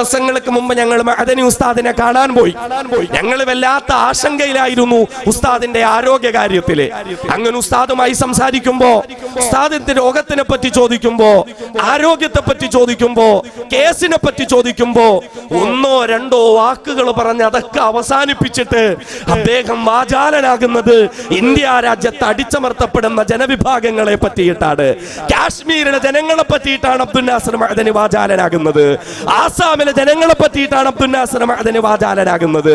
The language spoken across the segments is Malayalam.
ദിവസങ്ങൾക്ക് മുമ്പ് ഞങ്ങൾ മഅദനി ഉസ്താദിനെ കാണാൻ പോയി. ഞങ്ങൾ വല്ലാത്ത ആശങ്കയിലായിരുന്നു ഉസ്താദിന്റെ ആരോഗ്യ കാര്യത്തില്. അങ്ങനെ ഉസ്താദുമായി സംസാരിക്കുമ്പോ, ഉസ്താദിന്റെ രോഗത്തിനെ പറ്റി ചോദിക്കുമ്പോ, ആരോഗ്യത്തെ പറ്റി ചോദിക്കുമ്പോ, കേസിനെ പറ്റി ചോദിക്കുമ്പോ ഒന്നോ രണ്ടോ വാക്കുകൾ പറഞ്ഞ് അതൊക്കെ അവസാനിപ്പിച്ചിട്ട് അദ്ദേഹം വാചാലനാകുന്നത് ഇന്ത്യ രാജ്യത്ത് അടിച്ചമർത്തപ്പെടുന്ന ജനവിഭാഗങ്ങളെ പറ്റിയിട്ടാണ്. കാശ്മീരിലെ ജനങ്ങളെ പറ്റിയിട്ടാണ് അബ്ദുൽ നാസർ മഅദനി വാചാലനാകുന്നത്. ആസാമിലെ ജനങ്ങളെ പറ്റിയിട്ടാണ് അബ്ദുൽ നാസർ മഅദനി വാചാലനാകുന്നത്.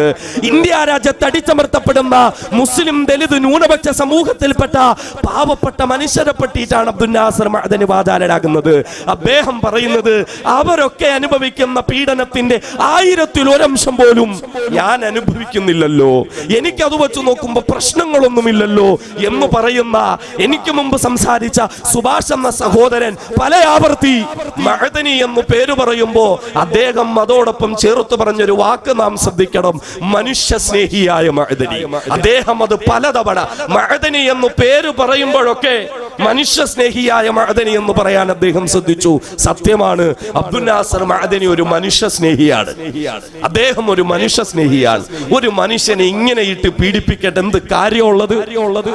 ഇന്ത്യ രാജ്യത്ത് അടിച്ചമർത്തപ്പെടുന്ന മുസ്ലിം ദലിത് ന്യൂനപക്ഷ സമൂഹത്തിൽപ്പെട്ട പാവപ്പെട്ട മനുഷ്യരെ പറ്റിയിട്ടാണ് അബ്ദുൽ നാസർ മഅദനി വാചാലനാകുന്നത്. അദ്ദേഹം പറയുന്നത് അവരൊക്കെ അനുഭവിക്കുന്ന പീഡനത്തിന്റെ 1000-1 പോലും ഞാൻ അനുഭവിക്കുന്നില്ലല്ലോ, എനിക്കത് വെച്ച് നോക്കുമ്പോ പ്രശ്നങ്ങളൊന്നുമില്ലല്ലോ എന്ന് പറയുന്ന, എനിക്ക് മുമ്പ് സംസാരിച്ച സുഭാഷ് എന്ന സഹോദരൻ പല ആവർത്തി മഅദനി എന്ന് പേര് പറയുമ്പോ അദ്ദേഹം അതോടൊപ്പം ചേർത്ത് പറഞ്ഞൊരു വാക്ക് നാം ശ്രദ്ധിക്കണം, മനുഷ്യ സ്നേഹിയായ മഅദനി. അദ്ദേഹം അത് പലതവണ മഅദനി എന്ന് പേര് പറയുമ്പോഴൊക്കെ മനുഷ്യ സ്നേഹിയായ മഅദനി എന്ന് പറയാൻ അദ്ദേഹം ശ്രദ്ധിച്ചു. സത്യമാണ്, അബ്ദുൽ നാസർ മഅദനി ഒരു മനുഷ്യ സ്നേഹിയാണ്. അദ്ദേഹം ഒരു മനുഷ്യ സ്നേഹിയാണ്. ഒരു മനുഷ്യനെ ഇങ്ങനെ ഇട്ട് പീഡിപ്പിക്കേണ്ട എന്ത് കാര്യമുള്ളത്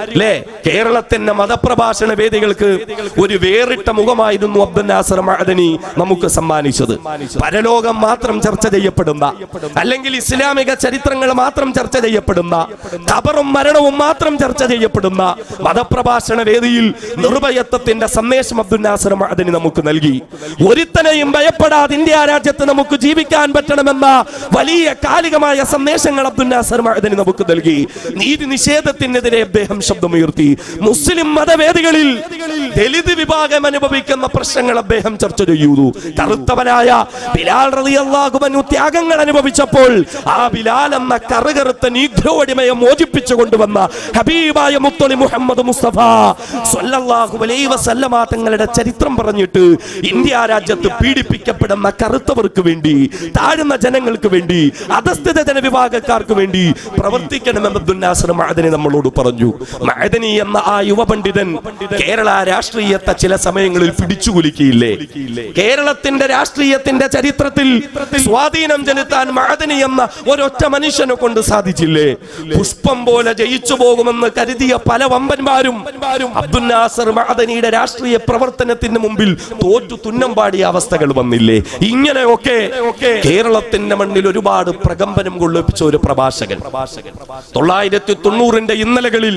അല്ലേ? കേരളത്തിന്റെ മതപ്രഭാഷണ വേദികൾക്ക് ഒരു വേറിട്ട മുഖമായിരുന്നു അബ്ദുൽ നാസർ മഅദനി നമുക്ക് സമ്മാനിച്ചത്. പരലോകം മാത്രം ചർച്ച ചെയ്യപ്പെടുന്ന, അല്ലെങ്കിൽ ഇസ്ലാമിക ചരിത്രങ്ങൾ മാത്രം ചർച്ച ചെയ്യപ്പെടുന്ന, ഖബറും മരണവും മാത്രം ചർച്ച ചെയ്യപ്പെടുന്ന മതപ്രഭാഷണ വേദിയിൽ നിർഭയത്വത്തിന്റെ സന്ദേശം അബ്ദുൽ നാസർ മഅദനി നമുക്ക് നൽകി. ഒരുത്തനെയും ഭയപ്പെടാതെ ഇന്ത്യ രാജ്യത്ത് നമുക്ക് ജീവിക്കാൻ പറ്റണമെന്ന വലിയ കാലികമായ സന്ദേശങ്ങൾ അബ്ദുൽ നാസർ മഅദനി നമുക്ക് നൽകി. നീതി നിഷേധത്തിനെതിരെ അദ്ദേഹം ശബ്ദമുയർത്തി. മുസ്ലിം മതവേദികളിൽ ദലിത് വിഭാഗം അനുഭവിക്കുന്ന പ്രശ്നങ്ങൾ അദ്ദേഹം ചർച്ച ചെയ്തു. കറുത്തവനായ ബിലാൽ റളിയല്ലാഹു അൻഹു ത്യാഗങ്ങൾ അനുഭവിച്ചപ്പോൾ ആ ബിലാൽ എന്ന കറുകറുത്ത നീഗ്രോ അടിമയെ മോചിപ്പിച്ചു കൊണ്ടുവന്ന ഹബീബായ മുത്തലി മുഹമ്മദ് മുസ്തഫ സ്വല്ലല്ലാഹു അലൈഹി വസല്ലമ തങ്ങളുടെ ചരിത്രം പറഞ്ഞിട്ട് ഇന്ത്യ രാജ്യത്ത് പീഡിപ്പിക്കപ്പെടുന്ന കറുത്തവർക്ക് വേണ്ടി, താഴ്ന്ന ജനങ്ങൾക്ക് വേണ്ടി, അധസ്ഥിത ജനവിഭാഗക്കാർക്ക് വേണ്ടി പ്രവർത്തിക്കണമെന്ന് അബ്ദുൽ നാസർ മഅദനി നമ്മളോട് പറഞ്ഞു. മഅദനി എന്ന ആ യുവ പണ്ഡിതൻ കേരള രാഷ്ട്രീയത്തെ ചില സമയങ്ങളിൽ പിടിച്ചുകുലുക്കിയില്ലേ? കേരളത്തിന്റെ രാഷ്ട്രീയത്തിന്റെ ചരിത്രത്തിൽ സ്വാധീനം ചെലുത്താൻ മഅദനി എന്ന ഒരൊറ്റ മനുഷ്യനെ കൊണ്ട് സാധിച്ചില്ലേ? പുഷ്പം പോലെ ജയിച്ചു പോകുമെന്ന് കരുതിയ പല വമ്പന്മാരും അബ്ദുൽ നാസർ മഅദനിയുടെ രാഷ്ട്രീയ പ്രവർത്തനത്തിന് മുമ്പിൽ തോറ്റു തുന്നം പാടിയ അവസ്ഥകൾ വന്നില്ലേ? ഇങ്ങനെയൊക്കെ കേരളത്തിന്റെ മണ്ണിൽ ഒരുപാട് പ്രകമ്പനം കൊള്ളിപ്പിച്ച ഒരു പ്രഭാഷകൻ 990 ഇന്നലകളിൽ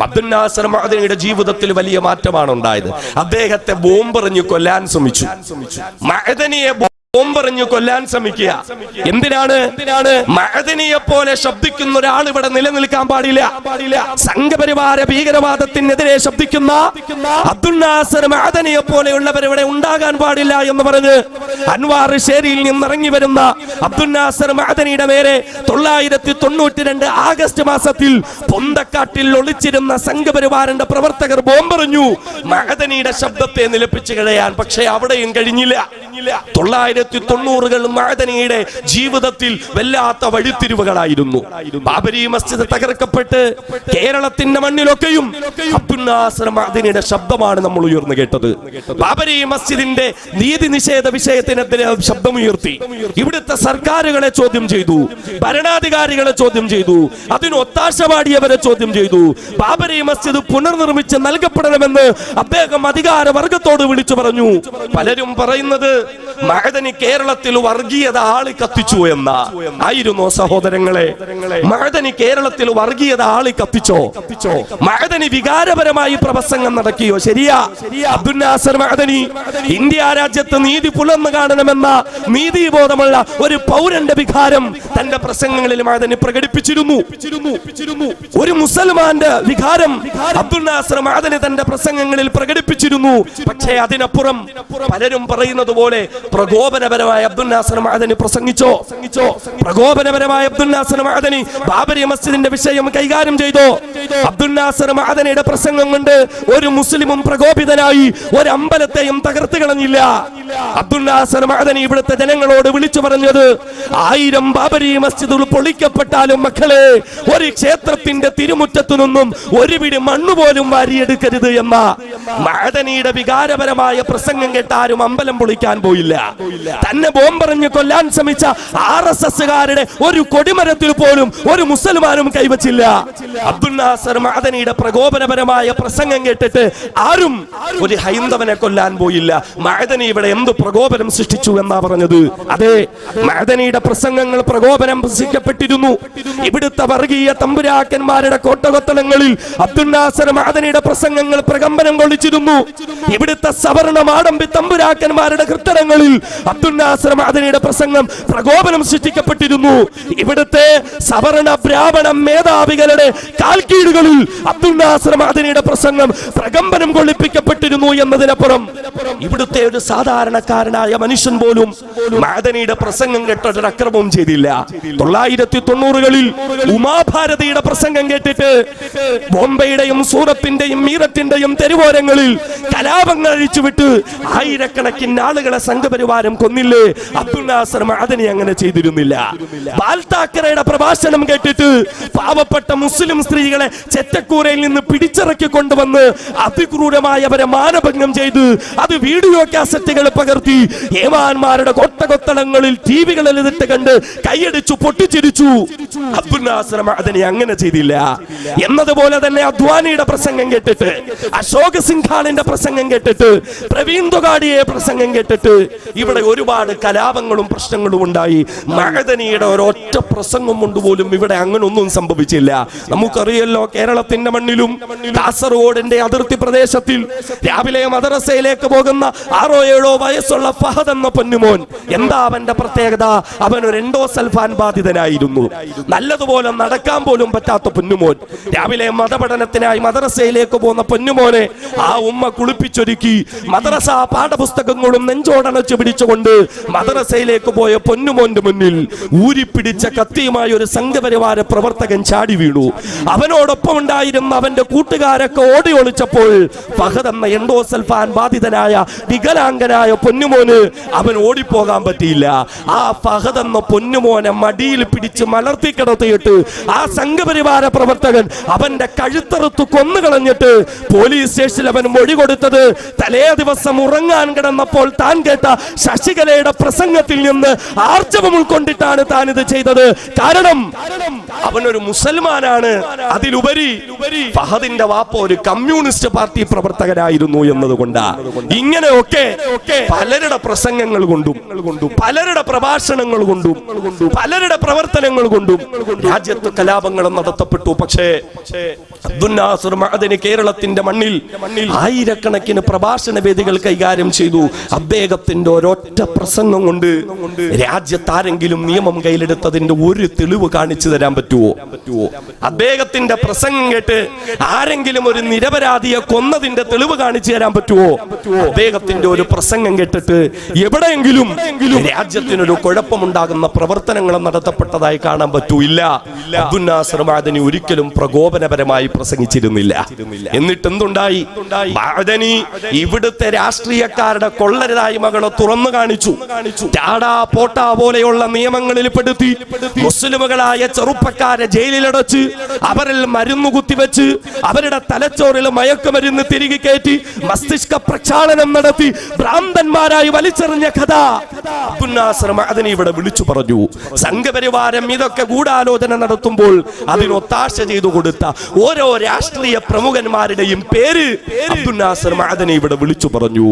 അബ്ദുൽ നാസർ മഅദനിയുടെ ജീവിതത്തിൽ വലിയ മാറ്റമാണ് ഉണ്ടായത്. അദ്ദേഹത്തെ ബോംബെറിഞ്ഞു കൊല്ലാൻ ശ്രമിച്ചു. മഅദനിയെ ബോംബെറിഞ്ഞു കൊല്ലാൻ ശ്രമിക്കുക. എന്തിനാണ്? മഅദനിയെ പോലെ ശബ്ദിക്കുന്ന ഒരാൾ ഇവിടെ നിലനിൽക്കാൻ പാടില്ല. സംഘപരിവാര ഭീകരവാദത്തിനെതിരെ ശബ്ദിക്കുന്ന അബ്ദുൽ നാസർ മഅദനിയെ പോലെയുള്ളവർ ഇവിടെ ഉണ്ടാകാൻ പാടില്ല എന്ന് പറഞ്ഞ് അൻവാർ ഷേരിയിൽ നിന്നിറങ്ങി വരുന്ന അബ്ദുൽ നാസർ മഅദനിയുടെ നേരെ 992 ആഗസ്റ്റ് മാസത്തിൽ പൊന്തക്കാട്ടിൽ ഒളിച്ചിരുന്ന സംഘപരിവാറിന്റെ പ്രവർത്തകർ ബോംബെറിഞ്ഞു മഅദനിയുടെ ശബ്ദത്തെ നിലപ്പിച്ചു കളയാൻ. പക്ഷേ അവിടെയും കഴിഞ്ഞില്ല. 990-കൾ മഅദനിയുടെ ജീവിതത്തിൽ വല്ലാത്ത വഴിത്തിരിവുകളായിരുന്നു. ബാബരി മസ്ജിദ് തകർക്കപ്പെട്ട് കേരളത്തിന്റെ മണ്ണിലൊക്കെയും അബ്ദുൽ നാസർ മഅദനിയുടെ ശബ്ദമാണ് നമ്മൾ ഉയർന്നു കേട്ടത്. ബാബരി മസ്ജിദിന്റെ നീതി നിഷേധ വിഷയത്തിനെതിരെ ശബ്ദമുയർത്തി. ഇവിടുത്തെ സർക്കാരുകളെ ചോദ്യം ചെയ്തു, ഭരണാധികാരികളെ ചോദ്യം ചെയ്തു, അതിന് ഒത്താശ പാടിയവരെ ചോദ്യം ചെയ്തു. ബാബരി മസ്ജിദ് പുനർനിർമ്മിച്ച് നൽകപ്പെടണമെന്ന് അദ്ദേഹം അധികാര വർഗത്തോട് വിളിച്ചു പറഞ്ഞു. പലരും പറയുന്നത് മഅദനി കേരളത്തിൽ വർഗീയത ആളി കത്തിച്ചു എന്ന ആയിരുന്നോ സഹോദരങ്ങളെ? മഅദനി കേരളത്തിൽ വർഗീയത ആളി കത്തിച്ചോ? മഅദനി വികാരപരമായി പ്രസംഗം നടക്കിയോ? ശരിയാ, അബ്ദുൽ നാസർ മഅദനി ഇന്ത്യ രാജ്യത്ത് നീതി പുലർന്നു കാണണമെന്ന നീതിബോധമുള്ള ഒരു പൗരന്റെ വികാരം തന്റെ പ്രസംഗങ്ങളിൽ മഅദനി പ്രകടിപ്പിച്ചിരുന്നു. ഒരു മുസൽമാന്റെ വികാരം അബ്ദുൽ നാസർ മഅദനി തന്റെ പ്രസംഗങ്ങളിൽ പ്രകടിപ്പിച്ചിരുന്നു. പക്ഷേ അതിനപ്പുറം പലരും പറയുന്നത് പോലെ പ്രകോപനപരമായ അബ്ദുൽ നാസർ മഅദനി പ്രസംഗിച്ചോ? പ്രകോപനപരമായ അബ്ദുൽ നാസർ മഅദനി ബാബരി മസ്ജിദിന്റെ വിഷയം കൈകാര്യം ചെയ്തോ? അബ്ദുൽ നാസർ മഅദനിയുടെ പ്രസംഗം കൊണ്ട് ഒരു മുസ്ലിമും പ്രകോപിതനായി ഒരു അമ്പലത്തെയും തകർത്ത് കളഞ്ഞില്ല. അബ്ദുൽ നാസർ മഅദനി ഇവിടുത്തെ ജനങ്ങളോട് വിളിച്ചു പറഞ്ഞത് 1000 ബാബരി മസ്ജിദുകൾ പൊളിക്കപ്പെട്ടാലും മക്കളെ, ഒരു ക്ഷേത്രത്തിന്റെ തിരുമുറ്റത്തു നിന്നും ഒരു പിടി മണ്ണുപോലും വാരിയെടുക്കരുത് എന്ന മഅദനിയുടെ വികാരപരമായ പ്രസംഗം കേട്ടാരും അമ്പലം പൊളിക്കാൻ പോയില്ല. തന്നെ ബോംബെറിഞ്ഞ് കൊല്ലാൻ ശ്രമിച്ച RSSകാരുടെ ഒരു കൊടിമരത്തിൽ പോലും ഒരു മുസൽമാനും കൈവച്ചില്ല. അബ്ദുൽ നാസർ മഅദനിയുടെ പ്രകോപനപരമായ പ്രസംഗം കേട്ടിട്ട് ആരും ഒരു ഹൈന്ദവനെ കൊല്ലാൻ പോയില്ല. മഅദനി ഇവിടെ എന്ത് പ്രകോപനം സൃഷ്ടിച്ചു എന്നാ പറഞ്ഞത്? അതെ, മഅദനിയുടെ പ്രസംഗങ്ങൾ പ്രകോപനം സൃഷ്ടിക്കപ്പെട്ടിരുന്നു. ഇവിടുത്തെ വർഗീയ തമ്പുരാക്കന്മാരുടെ കോട്ടകൊത്തളങ്ങളിൽ അബ്ദുൽ നാസർ മഅദനിയുടെ പ്രസംഗങ്ങൾ പ്രകമ്പനം കൊള്ളിച്ചിരുന്നു. ഇവിടുത്തെ സവർണ മാടമ്പി തമ്പുരാക്കന്മാരുടെ കൃത്തടങ്ങളിൽ അബ്ദുൽ നാസർ മഅദനിയുടെ പ്രസംഗം പ്രകോപനം സൃഷ്ടിക്കപ്പെട്ടിരുന്നു. ഇവിടുത്തെ സവർണ ബ്രാഹ്മണ മേധാവികളുടെ കാൽക്കീഴുകളിൽ അബ്ദുൽ നാസർ മഅദനിയുടെ പ്രസംഗം പ്രകമ്പനം കൊള്ളിപ്പിക്കപ്പെട്ടിരുന്നു എന്നതിനപ്പുറം ഇവിടുത്തെ ഒരു സാധാരണക്കാരനായ മനുഷ്യൻ പോലും മഅദനിയുടെ പ്രസംഗം കേട്ടൊരു അക്രമവും ചെയ്തില്ല. 1990കളിൽ ഉമാഭാരതിയുടെ പ്രസംഗം കേട്ടിട്ട് ബോംബെയുടെയും സൂറത്തിന്റെയും മീററ്റിന്റെയും തെരുവോരങ്ങളിൽ കലാപങ്ങൾ അഴിച്ചുവിട്ട് ആയിരക്കണക്കിന് ആളുകളെ സംഘപരിവാരം കൊന്നില്ലേ? അബ്ദുൽ നാസർ മഅദനി അങ്ങനെ ചെയ്തിരുന്നില്ല. ബാൽ താക്കറയുടെ പ്രഭാഷണം കേട്ടിട്ട് പാവപ്പെട്ട മുസ്ലിം സ്ത്രീകളെ ചെറ്റക്കൂരയിൽ നിന്ന് പിടിച്ചിറക്കി കൊണ്ടുവന്ന് അതിക്രൂരമായി അവരെ മാനഭംഗം ചെയ്ത് അത് വീഡിയോ കാസറ്റുകൾ പകർത്തി ഏമാന്മാരുടെ കൊട്ടകൊത്തളങ്ങളിൽ ടിവികളിൽ ഇതിട്ട് കണ്ട് കൈയടിച്ചു പൊട്ടിച്ചിരിച്ചു. അബ്ദുൽ നാസർ മഅദനി അങ്ങനെ ചെയ്തില്ല. എന്നതുപോലെ തന്നെ അദ്വാനിയുടെ പ്രസംഗം കേട്ടിട്ട്, അശോക് സിംഘാളിന്റെ പ്രസംഗം കേട്ടിട്ട്, പ്രവീൺ തൊഗാഡിയെ പ്രസംഗം കേട്ടിട്ട് ഇവിടെ ഒരുപാട് കലാപങ്ങളും പ്രശ്നങ്ങളും ഉണ്ടായി. മഅദനിയുടെ ഒരൊറ്റ പ്രസംഗം കൊണ്ട് പോലും ഇവിടെ അങ്ങനെ ഒന്നും സംഭവിച്ചില്ല. നമുക്കറിയല്ലോ, കേരളത്തിന്റെ മണ്ണിലും കാസർഗോഡിന്റെ അതിർത്തി പ്രദേശത്തിൽ രാവിലെ മദ്രസയിലേക്ക് പോകുന്ന 6-7 വയസ്സുള്ള ഫഹദ് എന്ന പൊന്നുമോൻ, എന്താ അവന്റെ പ്രത്യേകത? അവൻ ഒരു എൻഡോസൾഫാൻ ബാധിതനായിരുന്നു. നല്ലതുപോലെ നടക്കാൻ പോലും പറ്റാത്ത പൊന്നുമോൻ. രാവിലെ മതപഠനത്തിനായി മദ്രസയിലേക്ക് പോകുന്ന പൊന്നുമോനെ ആ ഉമ്മ കുളിപ്പിച്ചൊരുക്കി മദ്രസ പാഠപുസ്തകങ്ങളും നെഞ്ചോടണച്ചു പിടിച്ചുകൊണ്ട് മദ്രസയിലേക്ക് പോയ പൊന്നുമോന്റെ മുന്നിൽ ഊരിപ്പിടിച്ച കത്തിയുമായി ഒരു സംഘപരിവാര പ്രവർത്തകൻ ചാടി വീണു. അവനോടൊപ്പം ഉണ്ടായിരുന്ന അവന്റെ കൂട്ടുകാരൊക്കെ ഓടി ഒളിച്ചപ്പോൾ ഫഹദ് എന്ന എൻഡോസൾഫാൻ ബാധിതനായ വികലാംഗനായ പൊന്നുമോന് അവൻ ഓടിപ്പോകാൻ പറ്റിയില്ല. ആ ഫഹദ് എന്ന പൊന്നുമോനെ മടിയിൽ പിടിച്ച് മലർത്തി കിടത്തിയിട്ട് ആ സംഘപരിവാര പ്രവർത്തകൻ അവന്റെ കഴുത്തറുത്ത് കൊന്നുകളഞ്ഞിട്ട് പോലീസ് സ്റ്റേഷനിൽ അവൻ മൊഴി കൊടുത്തത് തലേ ദിവസം ഉറങ്ങാൻ കിടന്നപ്പോൾ താൻ കേട്ട ശശികലയുടെ പ്രസംഗത്തിൽ നിന്ന് ആർജവം ഉൾക്കൊണ്ടിട്ടാണ് താൻ ഇത് ചെയ്തത്. കാരണം അവനൊരു മുസൽമാനാണ്. അതിലുപരി ഫഹദിന്റെ വാപ്പ ഒരു കമ്മ്യൂണിസ്റ്റ് പാർട്ടി പ്രവർത്തകനായിരുന്നു എന്നതുകൊണ്ടാ. ഇങ്ങനെയൊക്കെ പലരുടെ പ്രസംഗങ്ങൾ കൊണ്ടും പലരുടെ പ്രഭാഷണങ്ങൾ കൊണ്ടും പലരുടെ പ്രവർത്തനങ്ങൾ കൊണ്ടും രാജ്യത്ത് കലാപങ്ങൾ നടത്തപ്പെട്ടു. പക്ഷേ അബ്ദുൽ നാസർ മഅദനി കേരളത്തിന്റെ മണ്ണിൽ ആയിരക്കണക്കിന് പ്രഭാഷണ വേദികൾ കൈകാര്യം ചെയ്തു. അദ്ദേഹത്തിന്റെ ഒരൊറ്റ പ്രസംഗം കൊണ്ട് രാജ്യത്താരെങ്കിലും നിയമം കയ്യിലെടുത്തതിന്റെ ഒരു തെളിവ് കാണിച്ചു തരാൻ പറ്റുമോ? അദ്ദേഹത്തിന്റെ പ്രസംഗം കേട്ട് ആരെങ്കിലും ഒരു നിരപരാധിയെ കൊന്നതിന്റെ തെളിവ് കാണിച്ചു തരാൻ പറ്റുമോ? അദ്ദേഹത്തിന്റെ ഒരു പ്രസംഗം കേട്ടിട്ട് എവിടെയെങ്കിലും രാജ്യത്തിനൊരു കുഴപ്പമുണ്ടാകുന്ന പ്രവർത്തനങ്ങൾ നടത്തപ്പെട്ടതായി കാണാൻ പറ്റൂല്ല. അബ്ദുൽ നാസർ മഅദനി ഒരിക്കലും പ്രകോപനപരമായി പ്രസംഗിച്ചിരുന്നില്ല. എന്നിട്ട് എന്തുണ്ടായി? മഅദനി ഇവിടുത്തെ രാഷ്ട്രീയക്കാരുടെ കൊള്ളരുതായ്മകളെ തുറന്നു കാണിച്ചു. ടാടാ പോട്ടാ പോലെയുള്ള നിയമങ്ങളിൽ പെടുത്തി മുസ്ലിമുകളായ ചെറുപ്പക്കാരെ ജയിലിലടച്ച് അവരിൽ മരുന്ന് കുത്തിവെച്ച് അവരുടെ തലച്ചോറിൽ മയക്കുമരുന്ന് തിരികെ കയറ്റി മസ്തിഷ്ക പ്രക്ഷാളനം നടത്തി ഭ്രാന്തന്മാരായി വലിച്ചെറിഞ്ഞ കഥ അബ്ദുൽ നാസർ മഅദനി ഇവിടെ വിളിച്ചു പറഞ്ഞു. സംഘപരിവാരം ഇതൊക്കെ ഗൂഢാലോചന നടത്തുമ്പോൾ അതിനൊത്താശ ചെയ്തു കൊടുത്ത ഓരോ രാഷ്ട്രീയ പ്രമുഖന്മാരുടെയും പേര് അബ്ദുൽ നാസർ മഅദനി ഇവിടെ വിളിച്ചു പറഞ്ഞു.